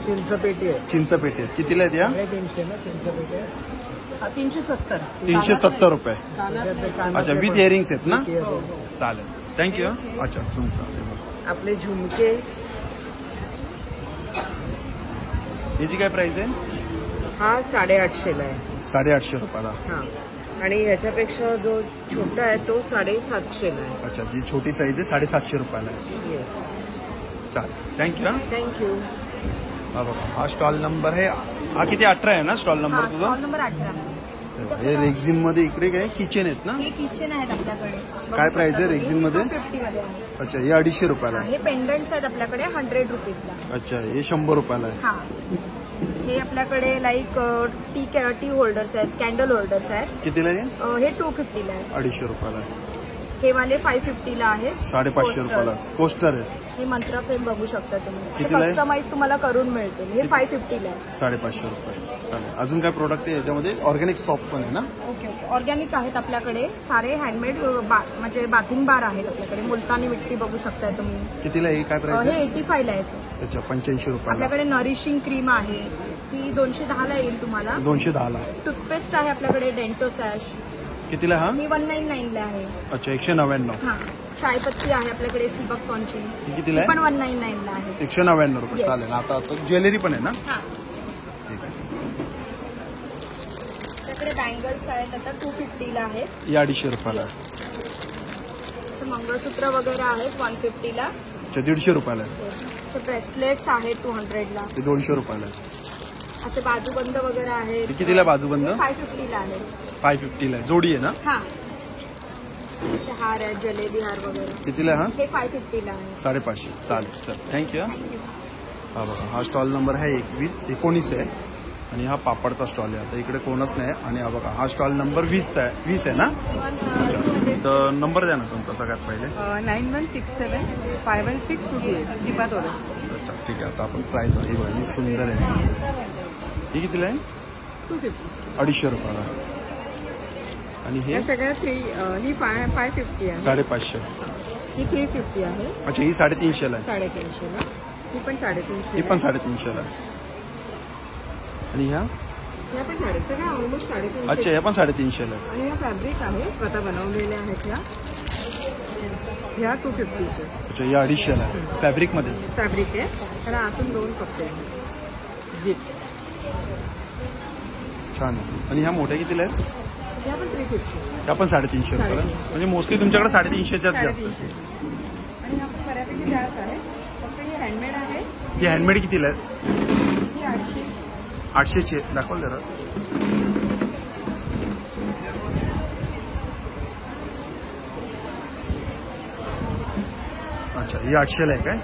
Speaker 6: चिंचपेटी आहे.
Speaker 1: चिंचपेटी आहेत. कितीला आहेत या?
Speaker 6: 370.
Speaker 1: 370 रुपये.
Speaker 6: कानातले.
Speaker 1: अच्छा, विथ इयरिंग्स आहेत ना? चालेल, थँक्यू. अच्छा, झुमका.
Speaker 6: आपले झुमके.
Speaker 1: याची काय प्राइस आहे?
Speaker 6: हा 850 ला आहे.
Speaker 1: 850 रुपयाला.
Speaker 6: हा, आणि ह्याच्यापेक्षा जो छोटा आहे तो 750 ला आहे.
Speaker 1: अच्छा, जी छोटी साईज आहे 750 रुपयाला आहे.
Speaker 6: येस.
Speaker 1: चालेल, थँक्यू.
Speaker 6: थँक्यू.
Speaker 1: हा बघा, हा स्टॉल नंबर आहे. हा किती? 18 आहे ना स्टॉल नंबर तुझा?
Speaker 2: Stall number 18.
Speaker 1: हे रेक्झिन मध्ये इकडे काय किचन आहेत ना?
Speaker 2: हे किचन आहेत आपल्याकडे.
Speaker 1: काय प्राइस आहे रेक्झिन मध्ये?
Speaker 2: 250 मध्ये आहे.
Speaker 1: अच्छा, हे 250 रुपयाला आहे.
Speaker 2: हे पेंडंट्स आहेत आपल्याकडे 100 रुपीजला.
Speaker 1: अच्छा, हे 100 रुपयाला आहे.
Speaker 2: हा, हे आपल्याकडे लाईक टी होल्डर्स आहेत, कॅन्डल होल्डर्स आहेत.
Speaker 1: कितीला आहे?
Speaker 2: हे 250 ला आहे.
Speaker 1: 250 रुपयाला आहे.
Speaker 2: हे वाले 550 ला आहेत.
Speaker 1: 550 रुपयाला पोस्टर आहे.
Speaker 2: हे मंत्रा फ्रेम बघू शकता तुम्ही.
Speaker 1: कितीला आहे?
Speaker 2: कस्टमाइज तुम्हाला करून मिळतील. हे 550 ला आहे.
Speaker 1: 550 रुपये. चालेल. अजून काय प्रोडक्ट आहे याच्यामध्ये? ऑर्गॅनिक सॉफ्ट पण आहे ना?
Speaker 2: Okay okay. ऑर्गॅनिक आहेत आपल्याकडे सारे. हँडमेड म्हणजे बाथिंग बार आहेत आपल्याकडे. मुलतानी मिट्टी बघू शकताय तुम्ही.
Speaker 1: कितीला आहे? काय प्राइस
Speaker 2: हे
Speaker 1: आहे?
Speaker 2: 85 ला आहे सर.
Speaker 1: अच्छा, 85 रुपयाला.
Speaker 2: आपल्याकडे नरिशिंग क्रीम आहे, ती 210 ला येईल तुम्हाला.
Speaker 1: 210 ला.
Speaker 2: टूथपेस्ट आहे आपल्याकडे डेंटो सॅश,
Speaker 1: कितीला हा?
Speaker 2: ही 199 ला आहे.
Speaker 1: अच्छा, 199.
Speaker 2: हा, चायपत्ती आहे आपल्याकडे सीबक कॉनची,
Speaker 1: ही कितीला आहे?
Speaker 2: पण 199 ला आहे.
Speaker 1: 199 रुपये.
Speaker 2: Yes.
Speaker 1: चालेल. आता ज्वेलरी पण आहे ना?
Speaker 2: हा,
Speaker 1: ठीक आहे.
Speaker 2: आपल्याकडे बँगल्स आहेत आता 250 ला आहेत.
Speaker 1: ही 250 रुपयाला आहे.
Speaker 2: असं मंगळसूत्र वगैरे आहेत 150 ला.
Speaker 1: अच्छा, 150 रुपयाला आहे.
Speaker 2: ब्रेसलेट्स आहेत 200 ला.
Speaker 1: ते 200 रुपयाला आहे.
Speaker 2: असे बाजूबंद वगैरे आहेत.
Speaker 1: हे कितीला बाजूबंद?
Speaker 2: 550 ला आहेत.
Speaker 1: 550 ला आहे. जोडी आहे ना?
Speaker 2: हा, असे हार आहेत, जलेबी हार वगैरे.
Speaker 1: कितीला हा?
Speaker 2: हे 550 ला आहे.
Speaker 1: 550. चालेल. चल, थँक्यू. हा बघा, हा स्टॉल नंबर आहे 19 आहे आणि हा पापडचा स्टॉल आहे. आता इकडे कोणच नाही. आणि हा बघा, हा स्टॉल नंबर 20 आहे ना? तर नंबर द्या ना तुमचा सगळ्यात पहिले.
Speaker 6: 9167516228 दिपातोरस.
Speaker 1: अच्छा, ठीक आहे. आता आपण प्राईस ही बघा, ही सुंदर आहे. ही कितीला आहे?
Speaker 6: 250.
Speaker 1: 250 रुपयाला. आणि हे
Speaker 6: या सगळ्या ही 550 आहे.
Speaker 1: 550.
Speaker 6: ही 350 आहे.
Speaker 1: अच्छा, ही 350 ला आहे.
Speaker 6: 350 ला. ही पण 350.
Speaker 1: ही पण 350 ला आहे. आणि ह्या?
Speaker 6: ह्या पण सगळ्या ऑलमोस्ट 350.
Speaker 1: अच्छा, ह्या पण 350 ला आहे.
Speaker 6: आणि ह्या फॅब्रिक आहे, स्वतः बनवलेल्या आहेत ह्या 250 चे.
Speaker 1: अच्छा, या 250 ला आहे. फॅब्रिकमध्ये
Speaker 6: फॅब्रिक आहे, त्याला आतून 2 कप्पे आहेत. झिप.
Speaker 1: छान आहे. आणि ह्या मोठ्या कितीला आहेत?
Speaker 6: ह्या पण 350.
Speaker 1: त्या पण 350 रुपयाला. म्हणजे मोस्टली तुमच्याकडे 350च्याच जास्त.
Speaker 6: 350. आणि ह्या पण बऱ्यापैकी जास्त आहे. फक्त ही हँडमेड आहे.
Speaker 1: ही ही हँडमेड कितीला आहे? 800ची आहे. दाखवाल जरा. अच्छा, ही 800ला आहे काय?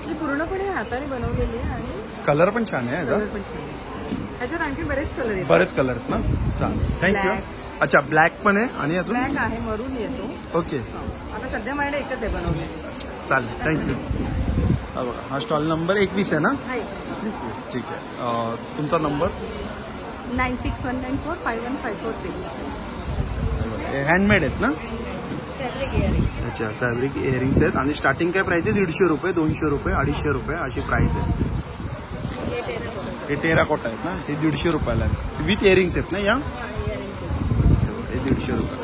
Speaker 3: ही पूर्णपणे हाताने बनवलेली आहे आणि
Speaker 1: कलर पण छान आहे याचा.
Speaker 3: कलर पण छान आहे. ह्याच्यात आणखी बरेच कलर आहेत.
Speaker 1: बरेच कलर आहेत ना. चालेल, थँक्यू. अच्छा, ब्लॅक पण आहे आणि अजून
Speaker 3: ब्लॅक आहे, मरून येतो.
Speaker 1: ओके,
Speaker 3: आता सध्या माझ्याकडे एकच आहे बनवलेली.
Speaker 1: चालेल, थँक्यू. हा बघा, हा स्टॉल नंबर 21 आहे ना?
Speaker 3: आहे.
Speaker 1: ठीक आहे. तुमचा नंबर?
Speaker 3: 9619451546.
Speaker 1: हँडमेड आहेत ना?
Speaker 3: Fabric earring.
Speaker 1: अच्छा, फॅब्रिक इयरिंग्स आहेत आणि स्टार्टिंग काय प्राइस आहे? 150 रुपये, 200 रुपये, 250 रुपये अशी प्राइस आहे. हे टेराकोटा आहेत ना? हे 150 रुपयाला आहे. विथ इयरिंग्स आहेत ना या? हे 150 रुपये.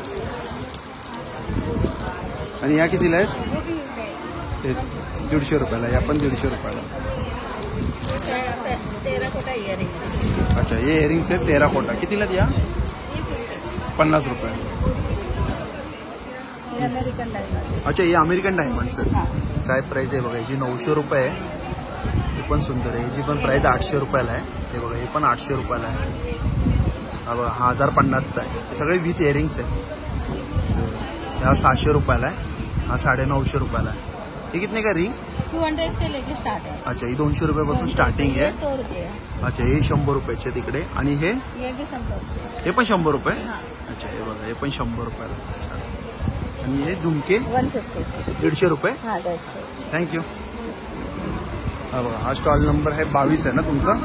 Speaker 1: आणि या कितीला आहेत? हे 150 रुपयाला. या पण 150 रुपयाला.
Speaker 3: Terracotta earring.
Speaker 1: अच्छा, हे इयरिंग्स आहेत टेराकोटा. कितीला या? 50 रुपये.
Speaker 3: American diamond.
Speaker 1: अच्छा, हे अमेरिकन डायमंड्स आहेत. काय प्राइस आहे बघा, याची 900 रुपये आहे. ही पण सुंदर आहे. याची पण प्राइस 800 रुपयाला आहे. हे बघा, हे पण 800 रुपयाला आहे. हा बघा, हा 1050चा आहे. हे सगळे विथ इयरिंग्स आहे. हा 700 रुपयाला आहे. हा 950 रुपयाला आहे. हे कितने का रिंग?
Speaker 2: 200 से लेके स्टार्ट है.
Speaker 1: अच्छा, ही 200 रुपयापासून स्टार्टिंग आहे.
Speaker 2: 100 रुपये.
Speaker 1: अच्छा, हे 100 रुपयाचे तिकडे. आणि हे
Speaker 2: ये भी 100 रुपये.
Speaker 1: हे पण 100 रुपये.
Speaker 2: हाँ.
Speaker 1: अच्छा, हे बघा, हे पण 100 रुपयाला. अच्छा. आणि हे झुमके
Speaker 2: 150.
Speaker 1: 150 रुपये.
Speaker 2: हाँ, that's it.
Speaker 1: थँक्यू. हा बघा, हा स्टॉल नंबर आहे 22 आहे ना तुमचा?
Speaker 6: या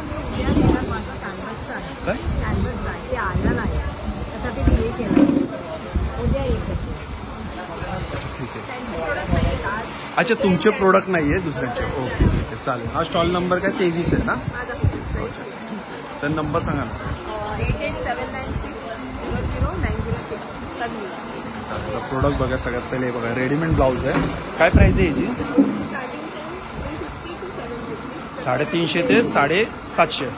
Speaker 6: ठिकाणी माझा कॅनव्हासचा आहे.
Speaker 1: काय?
Speaker 6: कॅनव्हास आहे, ते आला नाही त्यासाठी मी हे केलं. उद्या येते.
Speaker 1: अच्छा, ठीक आहे. अच्छा, तुमचे प्रोडक्ट नाही आहे दुसऱ्यांचे. ओके, ठीक आहे, चालेल. हा स्टॉल नंबर काय 23 आहे ना? तर नंबर सांगा ना.
Speaker 3: 8879600906.
Speaker 1: चालेल. प्रोडक्ट बघा. सगळ्यात पहिले बघा, रेडीमेड ब्लाऊज आहे. काय प्राइस आहे याची? 350 ते 750.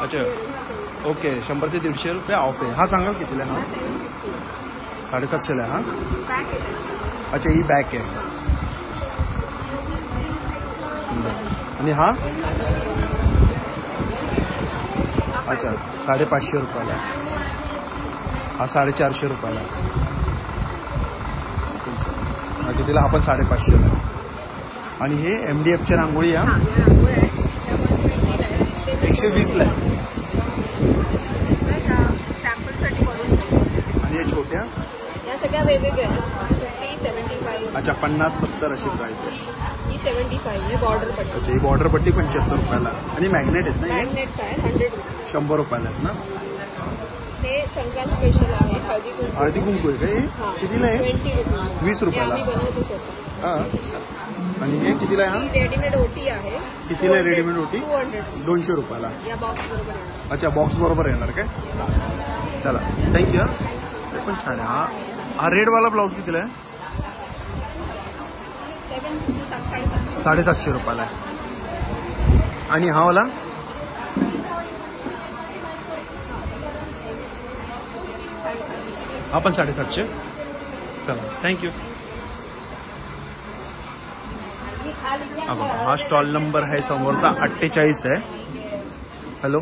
Speaker 1: अच्छा, ओके. 100 ते 150 रुपये ऑफ आहे. हा सांगाल कितीला? हा 750ला आहे. हा, अच्छा, ही बॅक आहे. आणि हा? अच्छा, 550 रुपयाला. हा 450 रुपयाला. हा कितीला? हा पण 550ला. आणि हे MDFच्या रांगोळी या 120ला आहे.
Speaker 3: सॅम्पलसाठी बनवून.
Speaker 1: आणि हे छोट्या?
Speaker 3: या सगळ्या वेगवेगळ्या आहेत. 50, 75.
Speaker 1: अच्छा, 50-70 अशी प्राइस आहे.
Speaker 3: ही 75 आहे बॉर्डर पट्टी.
Speaker 1: अच्छा, ही बॉर्डर पट्टी 75 रुपयाला. आणि मॅग्नेट आहेत ना हे?
Speaker 3: मॅग्नेट्स आहे 100 रुपये.
Speaker 1: 100 रुपयाला आहेत ना?
Speaker 3: हे संक्रांत स्पेशल आहे हळदी कुंकू.
Speaker 1: हळदी कुंकू आहे का हे? कितीला आहे?
Speaker 3: 20 रुपये.
Speaker 1: 20 रुपयाला.
Speaker 3: आम्ही बनवतो स्वतः.
Speaker 1: हां. आणि हे कितीला आहे?
Speaker 3: ही
Speaker 1: हा
Speaker 3: रेडीमेड ओटी आहे.
Speaker 1: कितीला आहे रेडीमेड ओटी?
Speaker 3: 200.
Speaker 1: 200 रुपयाला.
Speaker 3: या बॉक्स बरोबर आहे.
Speaker 1: अच्छा, बॉक्स बरोबर येणार काय? चला, थँक्यू. ते पण छान आहे. हा रेडवाला ब्लाऊज कितीला आहे? 750 रुपयाला आहे. आणि हा वाला? हा पण 750. चला, थँक्यू. हा स्टॉल नंबर आहे समोरचा 48 आहे. हॅलो,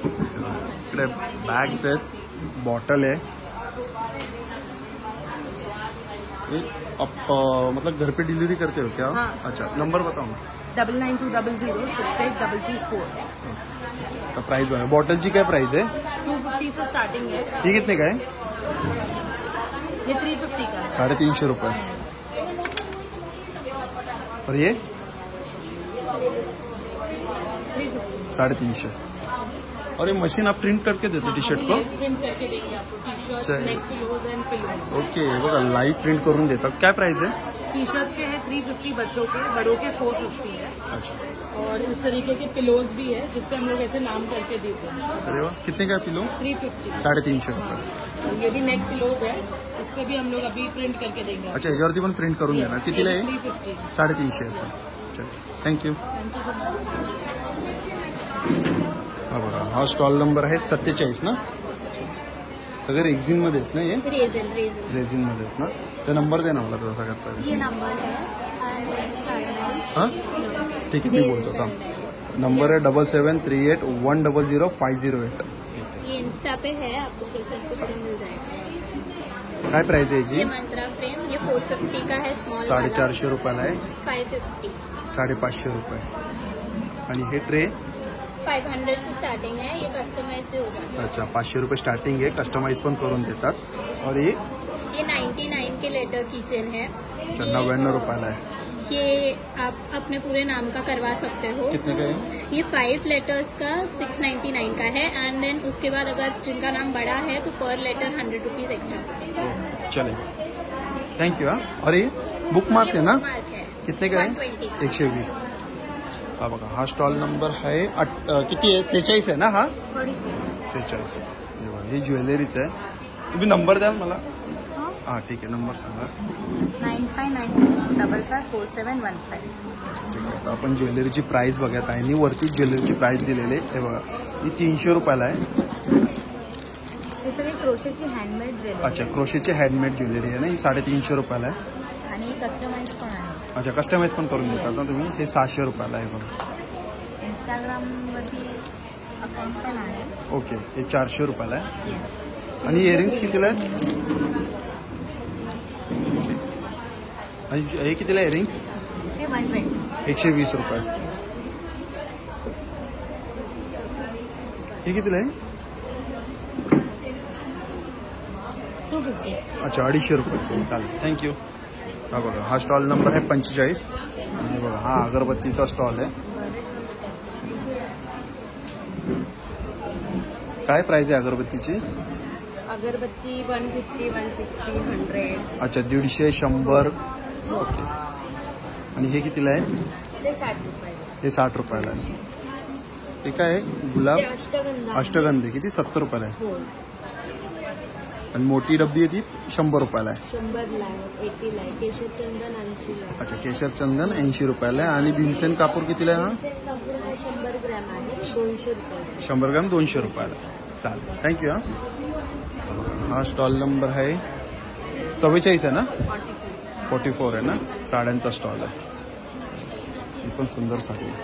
Speaker 1: इकडे बॅग्स आहेत, बॉटल है। मतलब घर पे डिलीवरी करते हो क्या?
Speaker 3: हाँ।
Speaker 1: अच्छा, नंबर बताओ ना।
Speaker 3: 9920068234।
Speaker 1: तो प्राइस है बॉटल की क्या प्राइस है?
Speaker 3: 250 से स्टार्टिंग है।
Speaker 1: ये कितने का है?
Speaker 3: ये 350 का है।
Speaker 1: 350 रुपये। और ये 350। और ये मशीन आप प्रिंट करके देते टी शर्ट को?
Speaker 3: प्रिंट करके देंगे आपको टी-शर्ट्स,
Speaker 1: सही।
Speaker 3: Neck pillows end pillows.
Speaker 1: Okay, बघा लाइव प्रिंट करून देतात। क्या प्राइस है?
Speaker 3: टी-शर्ट्स के हैं 350 बच्चों के, बड़ों के 450 है।
Speaker 1: अच्छा,
Speaker 3: और इस तरीके के पिलोज भी है जिसपे हम लोग ऐसे नाम करके देते हैं।
Speaker 1: अरे वाह, कितने का पिलो?
Speaker 3: 350।
Speaker 1: 350 रुपये।
Speaker 3: और ये भी नेक पिलोज है, इस पे भी हम लोग अभी प्रिंट करके देंगे।
Speaker 1: अच्छा, याच्यावरती पण प्रिंट करून देणार। कितीला आहे?
Speaker 3: 350।
Speaker 1: 350 रुपये। अच्छा, thank you.
Speaker 3: Thank you so much.
Speaker 1: हा बघा, हा स्टॉल नंबर आहे 47 ना? सगळे रेक्झिन मध्ये आहेत ना? हे
Speaker 6: रेझन
Speaker 1: रेझिन मध्ये आहेत ना? ते नंबर दे ना मला तसा करता
Speaker 6: ये नंबर है
Speaker 1: हां ठीक आहे मी बोलतो थांब. नंबर है 7738100508.
Speaker 6: ये इंस्टा पे है, आपको प्रोसेस पे मिल जाएगा.
Speaker 1: काय प्राइस आहे
Speaker 6: ये
Speaker 1: याची?
Speaker 6: मंत्रा फ्रेम ये 450 का है, स्मॉल
Speaker 1: 450 रुपयाला आहे.
Speaker 6: 550.
Speaker 1: 550 रुपये. आणि हे ट्रे
Speaker 6: 500 से स्टार्टिंग है, ये कस्टमाइज भी हो जाता है.
Speaker 1: अच्छा 500 रुपये स्टार्टिंग आहे, कस्टमाइज पण करून देतात. और ये
Speaker 6: ये 99 के लेटर किचन है.
Speaker 1: अच्छा 99 रुपयाला आहे.
Speaker 6: ये आप अपने पूरे नाम का करवा सकते हो.
Speaker 1: कितने का है?
Speaker 6: ये 5 लेटर्स का 699 का है. एंड देन उसके बाद अगर जिनका नाम बड़ा है तो पर लेटर 100 रुपीज एक्स्ट्रा.
Speaker 1: चले थँक्यू. हां और ये बुक मार्क आहे ना?
Speaker 6: मार्क है
Speaker 1: कितने का आहे?
Speaker 6: 120.
Speaker 1: 120. हा बघा हा स्टॉल नंबर आहे किती आहे? 46 आहे ना हा? 46. हे ज्वेलरीचं आहे. तुम्ही नंबर द्याल मला? हां ठीक आहे नंबर सांगा.
Speaker 6: 9594554715.
Speaker 1: ठीक आहे. आपण ज्वेलरीची प्राइस बघत आहे आणि वरती ज्वेलरीची प्राइस दिलेली आहे. हे बघा ही 300 रुपयाला आहे.
Speaker 6: हे सगळी क्रोशेची हँडमेड ज्वेलरी.
Speaker 1: अच्छा क्रोशेची हँडमेड ज्वेलरी आहे ना, ही 350 रुपयाला आहे.
Speaker 6: आणि कस्टमाइज पण आहे.
Speaker 1: अच्छा कस्टमाइज पण करून देतात ना तुम्ही. हे 600 रुपयाला आहे बघा.
Speaker 6: इंस्टाग्रामवरती अकाउंट पण आहे.
Speaker 1: ओके हे 400 रुपयाला आहे.
Speaker 6: येस.
Speaker 1: आणि इयरिंग्स कितीला आहे? आणि हे कितीला आहे इयरिंग्स?
Speaker 6: हे 120.
Speaker 1: 120 रुपये. हे कितीला आहे?
Speaker 6: 250.
Speaker 1: अच्छा 250 रुपये. चालेल थँक्यू. हा बघा हा स्टॉल नंबर आहे 45. आणि बघा हा अगरबत्तीचा स्टॉल आहे. काय प्राइस आहे अगरबत्तीची?
Speaker 6: अगरबत्ती 150, 160, 100.
Speaker 1: अच्छा 150, 100. ओके. आणि हे कितीला आहे?
Speaker 6: ते 60 रुपये.
Speaker 1: हे 60 रुपयाला आहे. हे काय आहे? गुलाब
Speaker 6: ते अष्टगंधा.
Speaker 1: अष्टगंधी किती? 70 रुपयाला आहे.
Speaker 6: हो.
Speaker 1: आणि मोठी डब्बी आहे ती 100 रुपयाला आहे.
Speaker 6: 100ला आहे, 80ला आहे. केशर चंदन 80ला आहे.
Speaker 1: अच्छा केशर चंदन 80 रुपयाला आहे. आणि भीमसेन कापूर कितीला आहे हा?
Speaker 6: भीमसेन कापूर हा 100 ग्रॅम आहे, 200 रुपये.
Speaker 1: 100 ग्राम 200 रुपयाला. चालेल थँक्यू. हां हा स्टॉल नंबर आहे 44 आहे ना? 44 आहे ना? साड्यांचा स्टॉल आहे. ही पण सुंदर साडी आहे.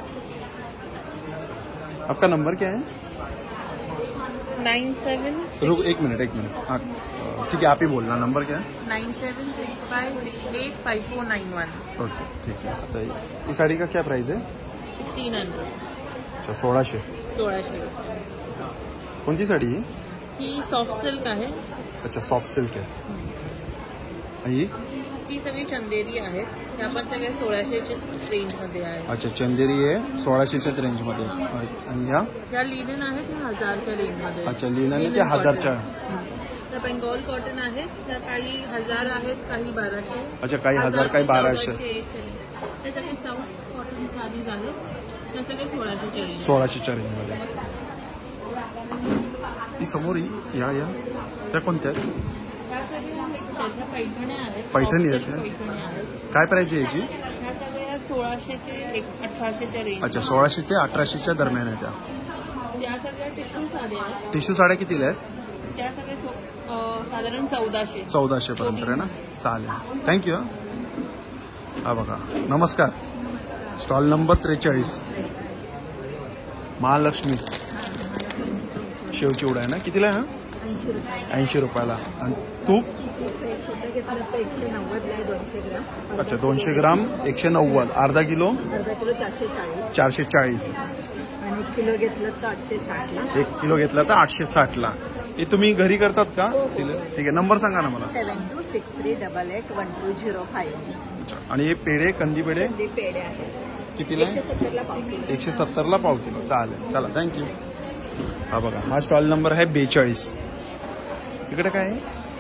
Speaker 1: आपका नंबर क्या है?
Speaker 3: 97
Speaker 1: रुक एक मिनट. हाँ ठीक है आप ही बोलना. नंबर क्या है?
Speaker 3: 9765685491.
Speaker 1: ओके ठीक है. आता ये साड़ी का क्या प्राइस है?
Speaker 3: 1600.
Speaker 1: अच्छा 1600.
Speaker 3: 1600.
Speaker 1: कोणती साडी आहे?
Speaker 3: ही सॉफ्ट सिल्क आहे.
Speaker 1: अच्छा सॉफ्ट सिल्क आहे. आणि
Speaker 3: ही सगळी चंदेरी आहेत. त्या पण सगळ्या 1600च्या रेंजमध्ये आहेत.
Speaker 1: अच्छा चंदेरी आहे 1600च्या रेंजमध्ये. आणि ह्या
Speaker 3: या लिनन आहेत, त्या 1000च्या रेंजमध्ये.
Speaker 1: अच्छा लिनन ते 1000च्या.
Speaker 3: त्या बेंगॉल कॉटन आहेत, त्या काही 1000 आहेत, काही 1200.
Speaker 1: अच्छा काही 1000 काही 1200.
Speaker 3: त्या सगळे साऊथ कॉटन साडीज आहेत, त्या सगळे 1600च्या रेंज.
Speaker 1: 1600च्या रेंजमध्ये. ती समोर या त्या कोणत्या आहेत?
Speaker 3: ह्या सगळ्या मिक्स आहेत. ह्या पैठण्या आहेत.
Speaker 1: पैठणी आहेत
Speaker 3: soft
Speaker 1: का?
Speaker 3: silk पैठण्या आहेत.
Speaker 1: काय प्राइस आहे याची?
Speaker 3: ह्या सगळ्या 1600चे 1800च्या रेंज.
Speaker 1: अच्छा 1600 ते 1800च्या दरम्यान आहे त्या.
Speaker 3: त्या सगळ्या टिश्यू साड्या आहेत.
Speaker 1: टिश्यू साड्या कितीला आहेत?
Speaker 3: त्या सगळ्या साधारण 1400.
Speaker 1: 1400 पर्यंत आहे ना? चालेल थँक्यू. हा बघा नमस्कार. स्टॉल नंबर 43 महालक्ष्मी शेवचिवडा आहे ना? कितीला आहे हा?
Speaker 2: 80 रुपये.
Speaker 1: 80 रुपयाला. आणि तूप?
Speaker 2: छोटं घेतलं तर 190ला आहे 200 ग्राम.
Speaker 1: अच्छा 200 ग्राम 190. अर्धा किलो
Speaker 2: अर्धा किलो 440.
Speaker 1: 440.
Speaker 2: आणि किलो घेतलं तर 860ला.
Speaker 1: 1 किलो घेतला तर 860ला. हे तुम्ही घरी करतात का? ठीक आहे नंबर सांगा ना मला.
Speaker 2: 7263881205.
Speaker 1: आणि हे पेढे कंदी पेढे
Speaker 2: ते पेढे आहेत.
Speaker 1: कितीला आहे?
Speaker 2: 170ला पाव किलो.
Speaker 1: 170ला पाव किलो. चालेल चला थँक्यू. हा बघा हा स्टॉल नंबर आहे 42. इकडे काय आहे?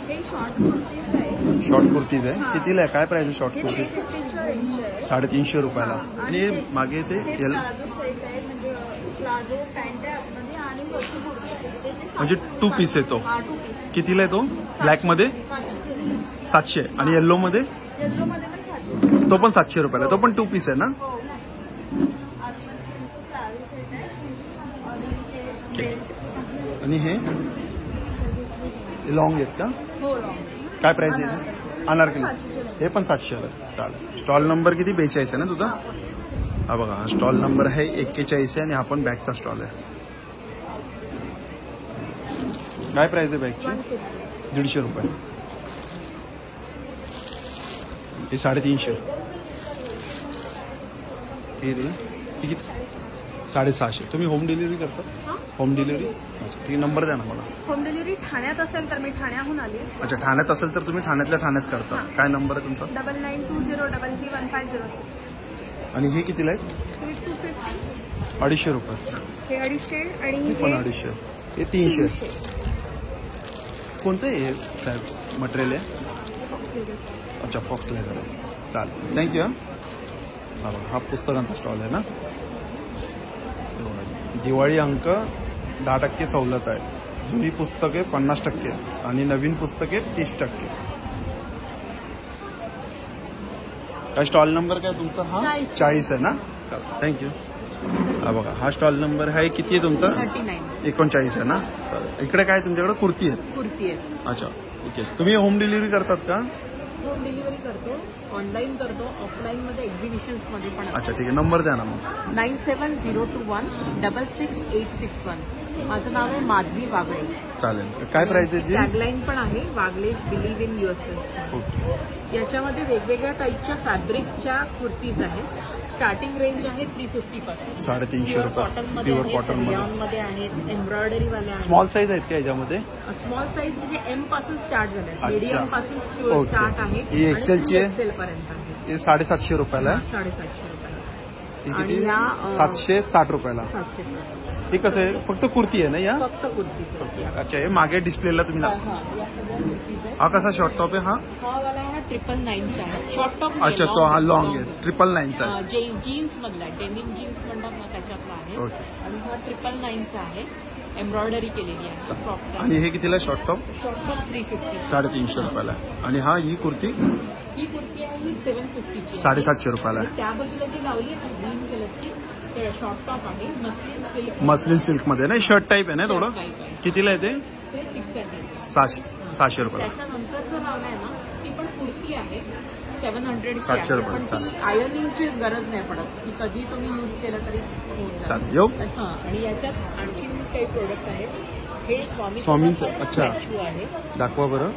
Speaker 2: हे शॉर्ट कुर्तीज आहे.
Speaker 1: शॉर्ट कुर्तीज आहे. कितीला आहे? काय प्राइस आहे शॉर्ट
Speaker 2: हे
Speaker 1: कुर्तीज?
Speaker 2: 350च्या रेंजचे आहे.
Speaker 1: 350 रुपयाला. आणि हे मागे ते
Speaker 2: हे
Speaker 1: यल
Speaker 2: प्लाझो सेट आहे, म्हणजे प्लाझो पॅन्ट आहे आतमध्ये आणि वरती कुर्ती आहे. ते जे
Speaker 1: म्हणजे 2 पीस येतो.
Speaker 2: हा 2 पीस.
Speaker 1: कितीला आहे तो? ब्लॅकमध्ये
Speaker 2: 700.
Speaker 1: 700 आणि येल्लोमध्ये
Speaker 2: येल्लोमध्ये पण 700.
Speaker 1: तो पण 700 रुपयाला. तो पण 2 पीस आहे ना?
Speaker 2: हो. आतमध्ये प्लाझो सेट आहे आणि हे बेल्ट.
Speaker 1: आणि हे लॉंग आहेत का?
Speaker 2: हो लॉंग.
Speaker 1: काय प्राइस आहे? अनारकली हे पण 700ला आहे. चालेल. स्टॉल नंबर किती 42 आहे ना तुझा? हा बघा, हा स्टॉल नंबर आहे 41 आहे आणि हा पण बॅगचा स्टॉल आहे. काय प्राइस आहे बॅगची? 150 रुपये. हे 350. हे रे किती? 650. तुम्ही होम डिलिव्हरी करता? Home delivery? अच्छा ठीक आहे. नंबर द्या ना मला.
Speaker 6: होम डिलिव्हरी ठाण्यात असेल तर मी ठाण्याहून आली.
Speaker 1: अच्छा ठाण्यात असेल तर तुम्ही ठाण्यातल्या ठाण्यात करता. काय नंबर आहे तुमचा?
Speaker 6: 9920331506.
Speaker 1: आणि हे कितीला आहे?
Speaker 6: हे 250.
Speaker 1: 250 रुपये.
Speaker 6: हे 250 आणि
Speaker 1: हे पण
Speaker 6: हे
Speaker 1: 250. हे 300.
Speaker 6: 300.
Speaker 1: कोणतं आहे हे मटेरियल आहे? अच्छा फॉक्स लेदर आहे. चालेल थँक्यू. हा बघा, हा पुस्तकांचा स्टॉल आहे ना. दिवाळी अंक 10% सवलत आहे. जुनी पुस्तके 50% आणि नवीन पुस्तके 30%. काय स्टॉल नंबर काय तुमचा? हा 40 आहे ना. चालेल थँक्यू. हा बघा, हा स्टॉल नंबर आहे. किती आहे तुमचा? 39 आहे ना. चालेल. इकडे काय तुमच्याकडे कुर्ती आहे?
Speaker 6: कुर्ती आहे.
Speaker 1: अच्छा ठीक आहे. तुम्ही होम डिलिव्हरी करतात का?
Speaker 6: होम डिलिव्हरी करतो, ऑनलाईन करतो, ऑफलाईन मध्ये एक्झिबिशन्स मध्ये पण.
Speaker 1: अच्छा ठीक आहे. नंबर द्या ना मग.
Speaker 6: 9702166861. माझं नाव आहे माधवी वागळे.
Speaker 1: चालेल. काय प्राइस आहे जी?
Speaker 6: टॅगलाईन पण आहे, वागलेज बिलीव्ह इन युअरसेल्फ.
Speaker 1: ओके.
Speaker 6: याच्यामध्ये वेगवेगळ्या टाईपच्या फॅब्रिकच्या कुर्तीज आहेत. स्टार्टिंग रेंज आहे 350 पासून.
Speaker 1: 350 रुपये.
Speaker 6: कॉटनमध्ये
Speaker 1: प्युअर
Speaker 6: आहेत,
Speaker 1: कॉटन मध्ये.
Speaker 6: मध्ये आहेत, एम्ब्रॉयडरी वाले आहेत.
Speaker 1: स्मॉल साईज आहेत का याच्यामध्ये?
Speaker 6: स्मॉल साईज म्हणजे एम पासून स्टार्ट झाले,
Speaker 1: अच्छा.
Speaker 6: मीडियम पासून
Speaker 1: ओके.
Speaker 6: स्टार्ट आहे.
Speaker 1: ही XL ची आहे?
Speaker 6: एक्सेल पर्यंत आहे.
Speaker 1: हे 750 रुपयाला आहे.
Speaker 6: 750 रुपयाला.
Speaker 1: ही
Speaker 6: आणि
Speaker 1: किती?
Speaker 6: या
Speaker 1: 760 रुपयाला.
Speaker 6: 760.
Speaker 1: हे कसं आहे? फक्त कुर्ती आहे ना या?
Speaker 6: फक्त कुर्तीचं.
Speaker 1: अच्छा हे मागे डिस्प्लेला तुम्ही
Speaker 6: हा,
Speaker 1: दाखवा.
Speaker 6: या सगळ्या कुर्तीज आहेत.
Speaker 1: हा कसा शॉर्ट टॉप आहे हा?
Speaker 6: हा वाला हा 999 आहे. शॉर्ट टॉप
Speaker 1: अच्छा तो हा लॉंग आहे. 999 आहे.
Speaker 6: जीन्स मधला डेनिम जीन्स म्हणतात ना त्याच्यातला आहे.
Speaker 1: ओके.
Speaker 6: आणि हा 999 आहे. एम्ब्रॉयडरी केलेली आहे. फ्रॉक
Speaker 1: आणि हे कितीला शॉर्ट टॉप?
Speaker 6: Short top 350.
Speaker 1: 350 रुपयाला आहे. आणि हा ही कुर्ती
Speaker 6: ही कुर्ती आहे ही 750 ची.
Speaker 1: 750 रुपयाला आहे.
Speaker 6: त्या बाजूला जी लावली आहे ना ग्रीन कलरची ते शॉर्ट टॉप आहे. Muslin silk.
Speaker 1: मस्लिन सिल्क मध्ये ना. शर्ट टाईप आहे ना थोडं.
Speaker 6: type आहे.
Speaker 1: कितीला आहे ते?
Speaker 6: ते 600.
Speaker 1: 700 रुपयाला.
Speaker 6: त्याच्यानंतर जो लावलाय ना ती पण कुर्ती आहे 700 ची
Speaker 1: 700
Speaker 6: आहे.
Speaker 1: रुपये,
Speaker 6: पण
Speaker 1: चालेल.
Speaker 6: ती आयर्निंगची गरज नाही पडत. ती कधी तुम्ही यूज केलं तरी होऊन जातं.
Speaker 1: चालेल. येऊ?
Speaker 6: हा आणि याच्यात आणखीन काही प्रोडक्ट आहेत. हे
Speaker 1: स्वामींचं, अच्छा.
Speaker 6: स्टॅच्यू आहे.
Speaker 1: दाखवा बरं.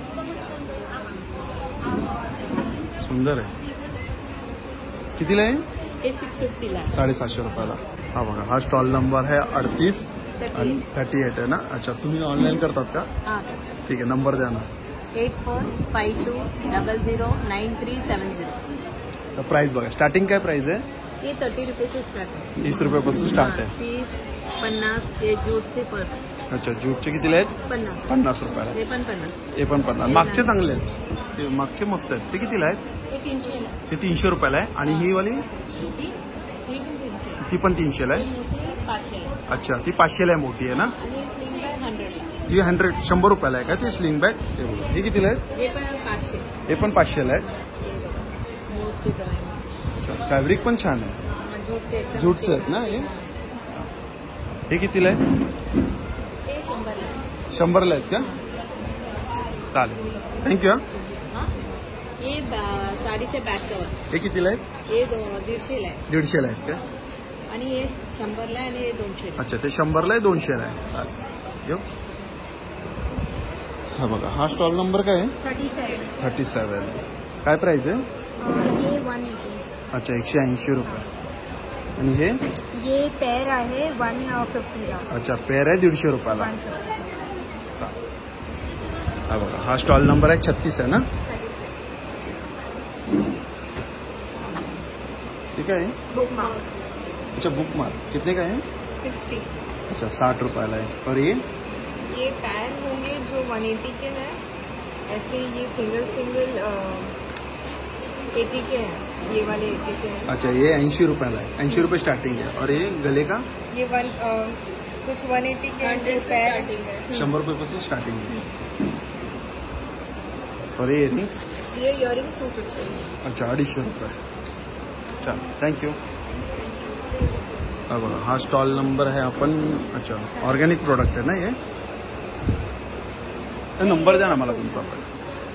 Speaker 1: सुंदर आहे. कितीला आहे?
Speaker 6: हे 650 ला आहे.
Speaker 1: 750 रुपयाला. हा बघा, हा स्टॉल नंबर आहे 38 आणि 38 आहे ना. अच्छा तुम्ही ऑनलाईन करतात का?
Speaker 6: हा
Speaker 1: ठीक आहे. नंबर द्या ना.
Speaker 6: 8452009370.
Speaker 1: तर प्राइस बघा. स्टार्टिंग काय प्राइस आहे?
Speaker 6: हे 30 रुपये स्टार्ट आहे.
Speaker 1: 30 रुपयापासून स्टार्ट आहे.
Speaker 6: 30, 50 हे ज्यूटचे पर्स
Speaker 1: अच्छा जूटचे कितीला आहेत?
Speaker 6: 50.
Speaker 1: 50 रुपयाला.
Speaker 6: हे पण 50.
Speaker 1: हे पण 50. मागचे चांगले आहेत. ते मागचे मस्त आहेत. ते कितीला आहेत?
Speaker 6: हे 300 ला.
Speaker 1: ते 300 रुपयाला आहे. आणि ही वाली
Speaker 6: ही पण 300.
Speaker 1: ती पण 300ला आहे.
Speaker 6: ही मोठी 500 ला.
Speaker 1: अच्छा ती 500ला आहे मोठी आहे ना.
Speaker 6: आणि स्लिंग बॅग 100 ला.
Speaker 1: ती 100 रुपयाला आहे का ती स्लिंग बॅग? हे कितीला आहेत?
Speaker 6: हे पण 500.
Speaker 1: हे पण 500ला आहे.
Speaker 6: मोठी ड्रॉइंग.
Speaker 1: अच्छा फॅब्रिक पण छान आहे.
Speaker 6: ज्यूटचे एकदम.
Speaker 1: जूटचं आहेत ना हे. हे कितीला आहे?
Speaker 6: हे 100 ला.
Speaker 1: 100ला आहेत का? चालेल थँक्यू.
Speaker 6: हा हे साडीचे बॅक कवर.
Speaker 1: हे कितीला आहेत?
Speaker 6: हे 150 ला आहे.
Speaker 1: 150ला आहेत का?
Speaker 6: आणि हे 100 ला आणि हे 200 ला.
Speaker 1: अच्छा ते 100ला आहे 200ला आहे. चालेल येऊ. हा बघा हा स्टॉल नंबर काय आहे?
Speaker 6: 37.
Speaker 1: 37. काय प्राइस आहे?
Speaker 6: हे 180.
Speaker 1: अच्छा 180 रुपये. आणि हे
Speaker 6: ये पेयर आहे 150 ला.
Speaker 1: अच्छा पेअर आहे 150 रुपयाला.
Speaker 6: 150.
Speaker 1: चालेल. हा बघा हा स्टॉल नंबर आहे 36 आहे ना. ठीक आहे.
Speaker 6: बुक मार्क
Speaker 1: अच्छा बुक मार्क कितने का है?
Speaker 6: 60.
Speaker 1: अच्छा 60 रुपयाला है. और ये
Speaker 6: ये पैर होंगे जो 180 के हैं. ऐसे ये सिंगल 80 के हैं. ये वाले 80 के हैं.
Speaker 1: अच्छा ये 80 रुपयाला है. 80 रुपये स्टार्टिंग है. और ये गले का
Speaker 6: ये कुछ 180 के हैं जो पैर
Speaker 1: 100 रुपयापासून स्टार्टिंग है. और ये इयरिंग्स
Speaker 6: ये इयरिंग्स 250.
Speaker 1: अच्छा 250 रुपये. अच्छा थँक्यू. हा बघा हा स्टॉल नंबर आहे. आपण अच्छा ऑर्गॅनिक प्रोडक्ट आहे ना हे. नंबर द्या ना मला तुमचा पण.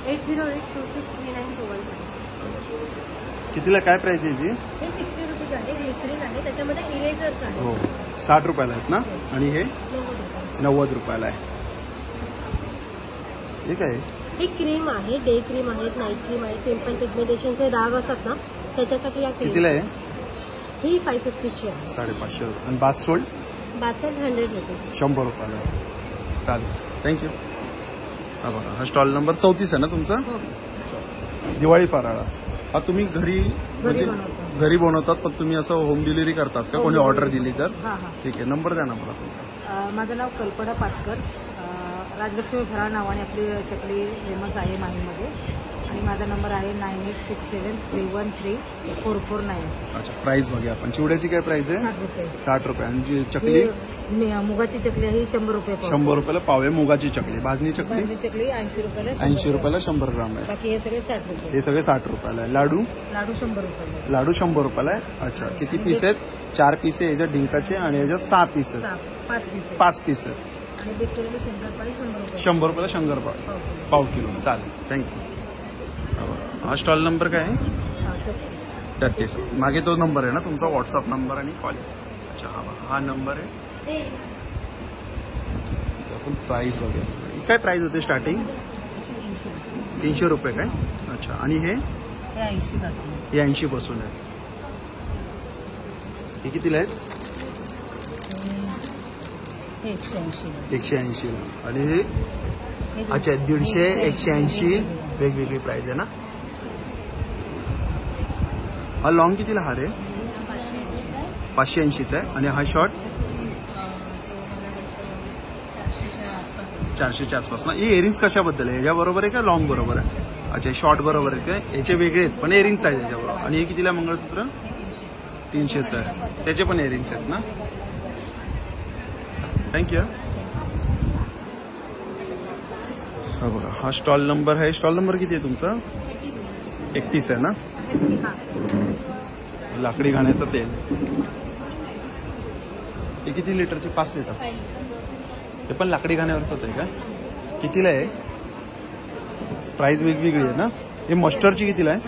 Speaker 6: 8082639215.
Speaker 1: कितीला काय प्राइस आहे याची?
Speaker 6: हे 60 रुपीज आहे. ग्लिसरीन आहे, त्याच्यामध्ये इरेझर्स आहे.
Speaker 1: हो 60 रुपयाला आहेत ना, आणि हे
Speaker 6: 90 रुपये.
Speaker 1: 90 रुपयाला आहे. हे काय आहे?
Speaker 6: ही क्रीम आहे, डे क्रीम आहेत, नाईट क्रीम आहे. पिंपल पिगमेंटेशनचे डाग असतात ना, त्याच्यासाठी या क्रीम.
Speaker 1: कितीला आहे?
Speaker 6: ही 550ची आहे.
Speaker 1: 550 रुपये. आणि बाथ सोल्ट?
Speaker 6: बाथसॉल्ट 100 रुपीज.
Speaker 1: 100 रुपयाला आहे. चालेल, थँक्यू. हा बघा, हा स्टॉल नंबर 34 आहे ना तुमचा?
Speaker 6: हो.
Speaker 1: दिवाळी फराळा. हा तुम्ही घरी म्हणजे
Speaker 6: बनवतो.
Speaker 1: घरी बनवतात, पण तुम्ही असं होम डिलिव्हरी करतात का? कोणी ऑर्डर दिली तर?
Speaker 6: हां हां.
Speaker 1: ठीक आहे, नंबर द्या ना मला तुमचा.
Speaker 6: माझं नाव कल्पना पाचकर. राजलक्ष्मी फराळ नावाने आपली चकली फेमस आहे माहीमध्ये. आणि माझा नंबर आहे 9867313449.
Speaker 1: अच्छा, प्राइस बघूया आपण. चिवड्याची काय प्राइस आहे?
Speaker 6: 60 रुपये.
Speaker 1: 60 रुपये. आणि जी चकली?
Speaker 6: मुगाची चकली आहे 100 रुपये.
Speaker 1: 100 रुपयाला पाव आहे. मुगाची चकली. भाजणी चकली?
Speaker 6: भाजणी चकली 80 रुपयाला.
Speaker 1: 80 रुपयाला 100 ग्राम आहे.
Speaker 6: बाकी हे सगळे 60 रुपये.
Speaker 1: हे सगळे 60 रुपयाला आहे. लाडू?
Speaker 6: लाडू 100 रुपये.
Speaker 1: लाडू 100 रुपयाला आहे. अच्छा, किती पीस आहेत? 4 पीस आहे याच्यात डिंकाचे, आणि याच्यात 6 पीस आहेत.
Speaker 6: 5 पीस आहे.
Speaker 1: 5 पीस आहेत.
Speaker 6: आणि बेकरीला शंकरपाळी 100 रुपये.
Speaker 1: 100 रुपयाला शंकरपाळी पाव किलो. चालेल, थँक्यू. हा स्टॉल नंबर काय आहे? 33. मागे तो नंबर आहे ना तुमचा, व्हॉट्सअप नंबर आणि कॉल. अच्छा, हा नंबर आहे. आपण प्राइस बघूया. काय प्राइस होते स्टार्टिंग? 300 रुपये काय? अच्छा, आणि हे 80 पासून आहे. हे कितीला आहेत? 180. आणि हे? अच्छा, 150, 180 वेगवेगळी प्राइस आहे ना. हा लॉंग कितीला हार आहे? 580चा आहे. आणि हा शॉर्ट? 400च्या आसपास ना. हे इयरिंग्स कशाबद्दल आहे? याच्या बरोबर आहे का लॉंग बरोबर आहे? अच्छा, शॉर्ट बरोबर आहे काय? याचे वेगळे आहेत पण इयरिंग्स आहेत याच्याबरोबर. आणि हे कितीला मंगळसूत्र? 300चं आहे. त्याचे पण इयरिंग्स आहेत ना. थँक्यू. हा बघा, हा स्टॉल नंबर आहे. स्टॉल नंबर किती आहे तुमचा? 31 आहे ना. लाकडी घाण्याचं तेल. हे किती लिटरचे? 5 लिटर. हे पण लाकडी घाण्यावरच आहे का? कितीला आहे? प्राइस वेगवेगळी आहे ना. हे मस्टरची कितीला आहे?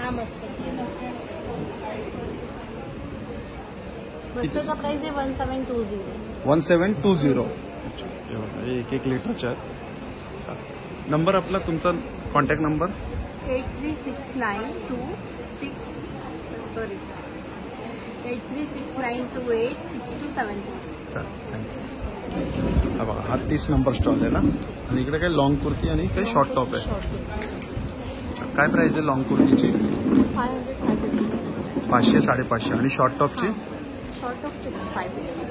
Speaker 6: मस्टरचा प्राइस आहे 1720.
Speaker 1: 1720. हे 1 लिटरच्या आहेत. चालेल. नंबर आपला तुमचा कॉन्टॅक्ट नंबर?
Speaker 2: 8369286272.
Speaker 1: चालेल, थँक्यू. हा बघा, हा 30 नंबर स्टॉल आहे ना. आणि इकडे काय लॉंग कुर्ती आणि काही शॉर्ट टॉप आहे. अच्छा, काय प्राइस आहे लॉंग कुर्तीची? 500, 550. आणि शॉर्ट टॉपची?
Speaker 2: शॉर्ट टॉपचे 550.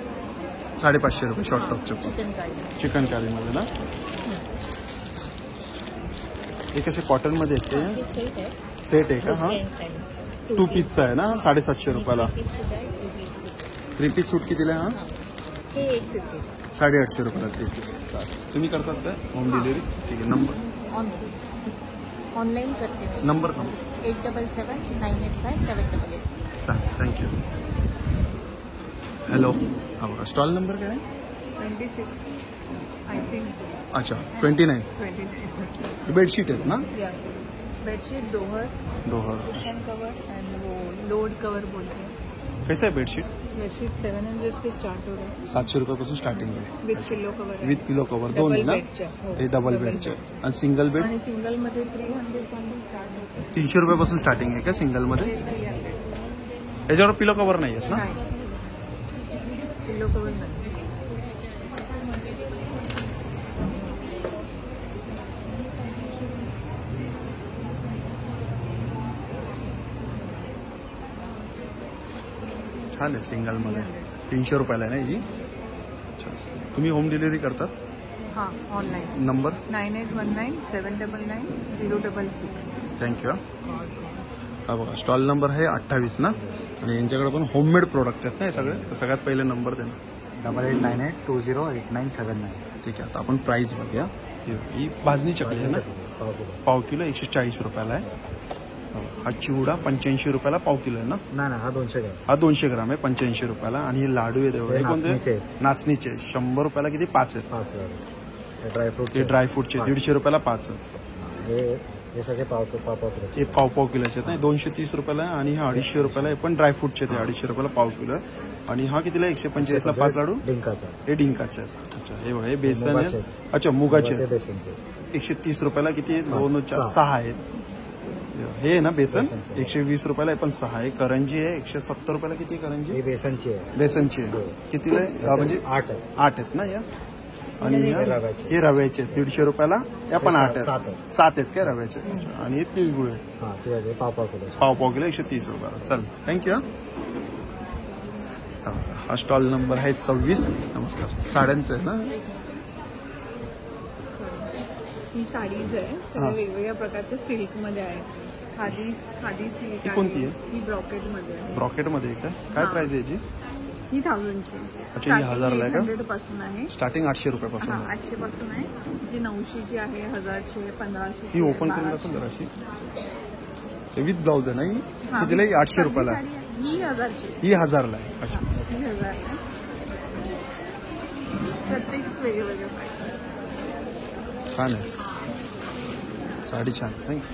Speaker 1: 550 रुपये शॉर्ट टॉपचे पण.
Speaker 2: चिकन कारी.
Speaker 1: चिकन कॅरीमध्ये ना. हे कसे कॉटनमध्ये आहेत ते?
Speaker 2: सेट आहे.
Speaker 1: सेट आहे का? हा 2 पीसचा आहे ना. 750 रुपयाला. 3 पीस सूट कितीला आहे? हा
Speaker 2: हे 850.
Speaker 1: 850 रुपयाला 3 पीस. तुम्ही करतात का होम डिलिव्हरी? ठीक आहे. नंबर?
Speaker 2: ऑनलाईन करते.
Speaker 1: नंबर
Speaker 2: 8779857888.
Speaker 1: चालेल, थँक्यू. हॅलो. हा बघा, स्टॉल नंबर काय आहे?
Speaker 3: 26 आय थिंक.
Speaker 1: अच्छा, 29. बेडशीट आहेत ना.
Speaker 3: बेडशीट दोहर
Speaker 1: दोहर.
Speaker 3: कुशन कवर एंड वो लोड कवर बोलते हैं.
Speaker 1: कसं आहे बेडशीट?
Speaker 3: बेडशीट 700 से स्टार्ट हो रहा है
Speaker 1: 700 रुपयापासून स्टार्टिंग आहे.
Speaker 3: विथ पिलो कवर आहे.
Speaker 1: विथ पिलो कवर 2 आहे ना. हे डबल बेडचे. आणि सिंगल बेड?
Speaker 3: आणि सिंगल मध्ये 300 पासून स्टार्ट होते.
Speaker 1: 300 रुपयापासून स्टार्टिंग आहे का सिंगलमध्ये?
Speaker 3: 300.
Speaker 1: याच्यावर पिलो कवर नाही आहेत ना.
Speaker 3: नाही पिलो कवर नाही.
Speaker 1: छान आहे सिंगलमध्ये. 300 रुपयाला आहे ना ही. अच्छा, तुम्ही होम डिलिव्हरी करतात?
Speaker 3: हां ऑनलाईन.
Speaker 1: नंबर?
Speaker 3: 9819799066.
Speaker 1: थँक्यू. हा बघा, स्टॉल नंबर आहे 28 ना. आणि यांच्याकडे पण होममेड प्रोडक्ट आहेत ना हे सगळे. तर सगळ्यात पहिले नंबर दे ना.
Speaker 4: 8898208979.
Speaker 1: ठीक आहे. आता आपण प्राइस बघूया. ही भाजणी चकली आहे ना. पाव किलो 140 रुपयाला आहे. हा चिवडा 85 रुपयाला पाव किलो आहे ना.
Speaker 4: नाही हा 200 ग्रॅम.
Speaker 1: हा 200 ग्राम आहे 85 रुपयाला. आणि हे लाडू आहे तेवढे कोणते? नाचणीचे 100 रुपयाला किती? 5 आहेत.
Speaker 4: 5 ड्रायफ्रूट.
Speaker 1: ते ड्रायफ्रूटचे 150 रुपयाला 5 आहेत.
Speaker 4: हे हे सगळे पाव किलो.
Speaker 1: हे पाव किलोचे आहेत ना. 230 रुपयाला आहे आणि हा 250 रुपयाला आहे. पण ड्रायफ्रूटचे ते 250 रुपयाला पाव किलो आहे. आणि हा कितीला 145ला 5 लाडू.
Speaker 4: डिंकाचा.
Speaker 1: हे डिंकाचे आहेत. अच्छा हे बघा हे बेसन आहे. अच्छा मुगाचे आहेत.
Speaker 4: बेसनचे
Speaker 1: 130 रुपयाला किती 2 4 6 आहेत. हे आहे ना बेसन 120 रुपयाला आहे पण 6 आहे. करंजी आहे 170 रुपयाला. किती आहे करंजी?
Speaker 4: बेसनची आहे.
Speaker 1: बेसनची आहे. कितीला आहे म्हणजे 8 आहेत ना या. आणि हे रव्याचे 150 रुपयाला. या पण 8 आहेत. 7 आहेत काय रव्याचे. आणि हे तिळगुळ आहे पाव किलो 130 रुपयाला. चल थँक्यू. हा स्टॉल नंबर आहे 26. नमस्कार. साड्यांचं आहे ना.
Speaker 2: ही साडीज आहे सगळ्या वेगवेगळ्या प्रकारच्या सिल्क मध्ये आहे. खादी सिल्क.
Speaker 1: ही कोणती आहे?
Speaker 2: ही ब्रॉकेट मध्ये आहे.
Speaker 1: ब्रॉकेट मध्ये आहे का? काय प्राइस आहे याची?
Speaker 2: ही 1000ची.
Speaker 1: अच्छा ही 1000ला आहे का?
Speaker 2: 100 पासून आहे.
Speaker 1: स्टार्टिंग 800 रुपयापासून.
Speaker 2: 800 पासून आहे. जी 900ची आहे, 1000ची आहे, 1500ची.
Speaker 1: ही ओपन करून दाखव जराशी. विथ ब्लाउज आहे ना ही. कितीला? 800 रुपयाला.
Speaker 2: ही 1000ची.
Speaker 1: ही 1000ला आहे. अच्छा
Speaker 2: ही 1000 आहे. प्रत्येक वेगवेगळे प्राइस.
Speaker 1: छान आहे साडी. छान. थँक्यू.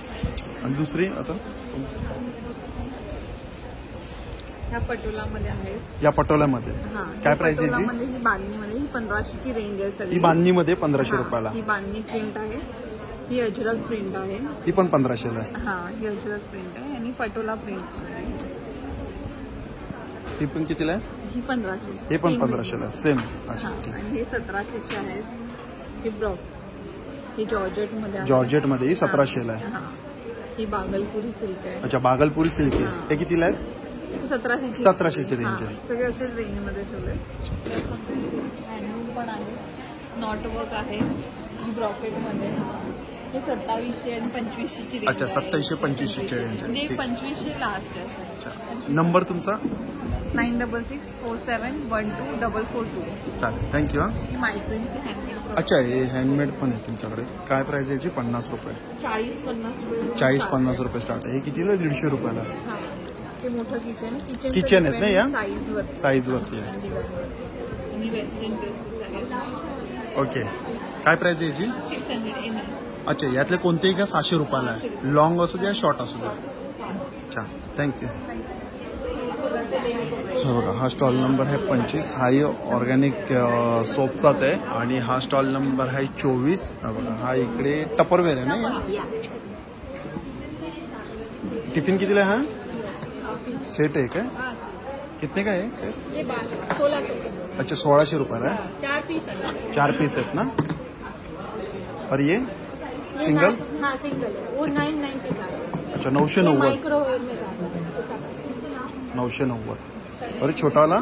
Speaker 1: आणि दुसरी आता
Speaker 2: ह्या पटोलामध्ये आहे.
Speaker 1: या पटोल्यामध्ये काय प्राइस आहे याची?
Speaker 2: ही बांधणीमध्ये ही 1500ची रेंज आहे सगळी.
Speaker 1: ही बांधणीमध्ये 1500 रुपयाला.
Speaker 2: ही बांधणी प्रिंट आहे. ही अजरक प्रिंट आहे.
Speaker 1: ही पण 1500ला आहे.
Speaker 2: हा ही अजरक प्रिंट आहे आणि पटोला प्रिंट आहे.
Speaker 1: ही पण कितीला आहे?
Speaker 2: ही 1500.
Speaker 1: हे पण 1500ला सेम. अच्छा
Speaker 2: हा,
Speaker 1: ठीक.
Speaker 2: आणि हे 1700चे आहेत. हे ब्रॉक ही जॉर्जेट मध्ये आहे.
Speaker 1: जॉर्जेट मध्ये ही 1700ला आहे.
Speaker 2: हा. ही बागलपुरी सिल्क आहे.
Speaker 1: अच्छा बागलपुरी सिल्क आहे. हे कितीला आहे?
Speaker 2: 1700ची.
Speaker 1: 1700ची रेंज आहे.
Speaker 2: सगळे असेच रेंज मध्ये ठेवले. हँडलूम पण आहे. नॉट वर्क आहे. ही ब्रॉकेट मध्ये. हे 2700 आणि 2500ची रेंज.
Speaker 1: अच्छा 2700-2500ची रेंज आहे.
Speaker 2: म्हणजे 2500 लास्ट आहे.
Speaker 1: अच्छा नंबर तुमचा?
Speaker 2: 9664712442.
Speaker 1: चालेल थँक्यू. हा
Speaker 2: ही मायक्रोनची हँडमेड.
Speaker 1: अच्छा हे हँडमेड पण आहे तुमच्याकडे. काय प्राइस आहे याची? 50 रुपये.
Speaker 2: 40-50 रुपये.
Speaker 1: 40-50 रुपये स्टार्ट आहे. हे कितीला? 150 रुपयाला.
Speaker 2: हा. हे मोठं किचन.
Speaker 1: किचन आहेत ना या?
Speaker 2: साईजवर.
Speaker 1: साईज वरती आहे.
Speaker 2: आणि वेस्टर्न ड्रेसेस आहेत.
Speaker 1: ओके काय प्राइस आहे याची?
Speaker 2: 600 ml.
Speaker 1: अच्छा यातले कोणतेही का 600 रुपयाला आहे. लॉंग असू द्या शॉर्ट असू द्या. अच्छा थँक्यू. हा बघा हा स्टॉल नंबर आहे 25. हाही ऑर्गॅनिक सोपचाच आहे. आणि हा स्टॉल नंबर आहे 24. हा बघा हा इकडे टपरवेअर आहे ना. टिफिन कितीला आहे हा? सेट आहे काय? कितने का आहे सेट?
Speaker 6: ये 1600.
Speaker 1: अच्छा 1600 रुपयाला आहे.
Speaker 6: 4 पीस है.
Speaker 1: 4 पीस आहेत ना. और ये सिंगल?
Speaker 6: हाँ सिंगल है. वो 990 का है.
Speaker 1: अच्छा 990.
Speaker 6: माइक्रोवेव में जाता है ऐसा.
Speaker 1: 990. और छोटा वाला?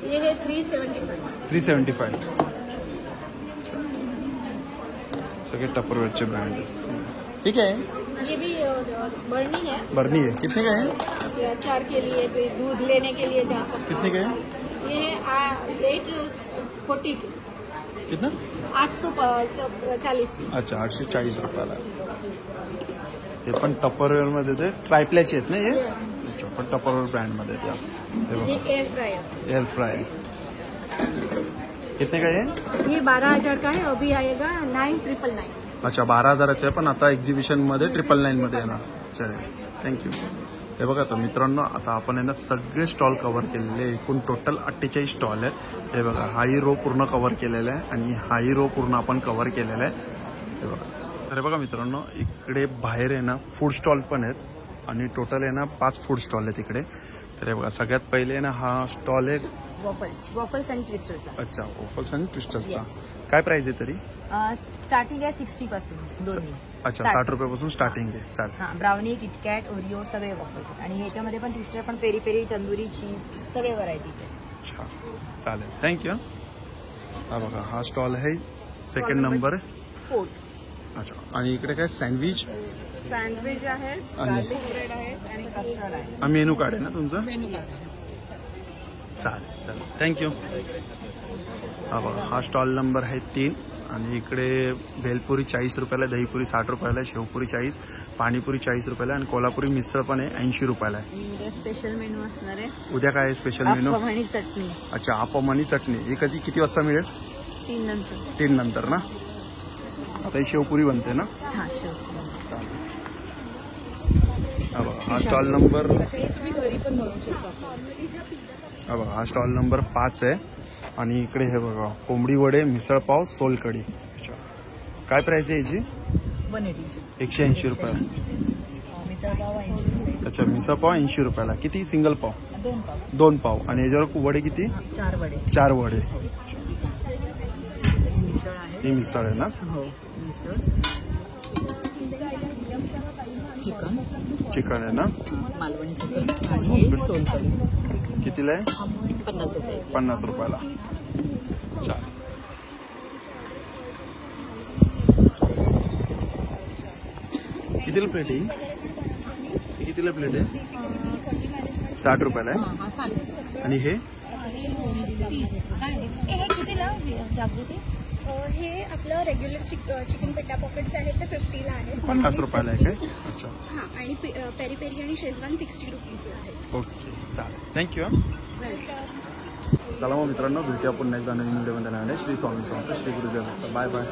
Speaker 6: ये है 375.
Speaker 1: 375. सगळे टपरवेअरचे ब्रँड आहे. ठीक आहे.
Speaker 6: ये भी बर्नी है.
Speaker 1: बर्नी है. कितने का है?
Speaker 6: ये अचार के लिए भी दूध लेने के लिए जा सकते
Speaker 1: कितने का है?
Speaker 6: ये 840 की.
Speaker 1: कितना?
Speaker 6: 840 की.
Speaker 1: अच्छा 840 रुपयाला. हे पण टपरवेअर मध्ये ते ट्रायप्लॅचे आहेत ना हे. अच्छा पण टपरवेअर ब्रँड मध्ये त्या.
Speaker 6: ये एयर फ्रायर.
Speaker 1: Air fry. कितने का है?
Speaker 6: ये 12,000 का है. अभी आएगा 9,999.
Speaker 1: अच्छा 12,000चे आहे पण आता एक्झिबिशन मध्ये 999 मध्ये येणार. चालेल थँक्यू. हे बघा तर मित्रांनो आता आपण आहे ना सगळे स्टॉल कव्हर केलेले. एकूण टोटल 48 स्टॉल आहेत. हे बघा हाही रो पूर्ण कव्हर केलेला आहे आणि हाही रो पूर्ण आपण कव्हर केलेला आहे. हे बघा तर हे बघा मित्रांनो इकडे बाहेर आहे ना फूड स्टॉल पण आहेत आणि टोटल आहे ना 5 फूड स्टॉल आहेत इकडे. तर हे बघा सगळ्यात पहिले आहे ना हा स्टॉल आहे.
Speaker 2: वॉफल्स आणि ट्विस्टरचा.
Speaker 1: अच्छा वॉफल्स आणि ट्विस्टरचा. काय प्राइस आहे तरी?
Speaker 2: स्टार्टिंग आहे 60 पासून दोन्ही.
Speaker 1: अच्छा 60 रुपयापासून स्टार्टिंग आहे. चालेल.
Speaker 2: हा ब्राउनी, किटकॅट, ओरिओ सगळे वॉफल्स आहेत. आणि ह्याच्यामध्ये पण ट्विस्टर पण पेरी पेरी, तंदुरी, चीज सगळे व्हरायटीज आहेत.
Speaker 1: अच्छा चालेल थँक्यू. हा बघा हा स्टॉल आहे सेकंड नंबर.
Speaker 2: फोर्ट.
Speaker 1: अच्छा आणि इकडे काय सँडविच
Speaker 2: सँडविच आहेत, गार्लिक ब्रेड आहेत आणि कस्टर्ड आहे.
Speaker 1: मेनू कार्ड आहे ना तुमचं? चालेल चालेल थँक्यू. हा बघा हा स्टॉल नंबर आहे 3. आणि इकडे भेलपुरी 40 रुपयाला, दहीपुरी 60 रुपयाला, शेवपुरी 40, पाणीपुरी 40 रुपयाला आणि कोल्हापुरी मिसळ पण आहे 80 रुपयाला आहे.
Speaker 2: उद्या स्पेशल मेनू असणार आहे.
Speaker 1: उद्या काय आहे स्पेशल मेनू?
Speaker 2: अप्पम आणि चटणी.
Speaker 1: अच्छा अप्पम आणि चटणी. ही कधी किती वाजता मिळेल?
Speaker 2: 3 नंतर.
Speaker 1: 3 नंतर ना. आता ही शेवपुरी बनते ना.
Speaker 2: हा शेवपुरी.
Speaker 1: चालेल हा बघा हा स्टॉल नंबर
Speaker 2: हेच मी घरी पण बनवू शकतो आपण.
Speaker 1: हा बघा हा स्टॉल नंबर 5 आहे. आणि इकडे हे बघा कोंबडी वडे, मिसळपाव, सोलकढी. अच्छा. काय प्राइस आहे याची?
Speaker 2: 180.
Speaker 1: 180 रुपये.
Speaker 2: मिसळपाव 80 रुपये.
Speaker 1: अच्छा मिसळपाव 80 रुपयाला. किती सिंगल पाव?
Speaker 2: 2 पाव.
Speaker 1: 2 पाव. आणि याच्यावर वडे किती?
Speaker 2: 4 वडे.
Speaker 1: 4 वडे.
Speaker 2: मिसळ आहे.
Speaker 1: ही मिसळ आहे ना?
Speaker 2: हो मिसळ. चिकन.
Speaker 1: चिकन आहे ना?
Speaker 2: मालवणी चिकन आणि सोलकढी.
Speaker 1: कितीला आहे?
Speaker 2: 50 रुपये.
Speaker 1: 50 रुपयाला. चालेल. कितीला प्लेट आहे? कितीला प्लेट आहे? 60 रुपयाला आहे.
Speaker 2: हा 60.
Speaker 1: आणि हे
Speaker 6: हे कितीला जागृती?
Speaker 7: हे आपलं रेग्युलर चिकन पेटा पॉकेट्स आहेत ते 50ला आहे.
Speaker 1: 50 रुपयाला आहे काय? अच्छा.
Speaker 7: हां आणि पेरी पेरी आणि शेजवान 60 रुपीजला आहे.
Speaker 1: ओके चालेल. थँक्यू. चला मग मित्रांनो भेटूया पुन्हा एकदा नवीन व्हिडिओमध्ये. श्री स्वामी समर्थ, श्री गुरुदेव. Bye bye.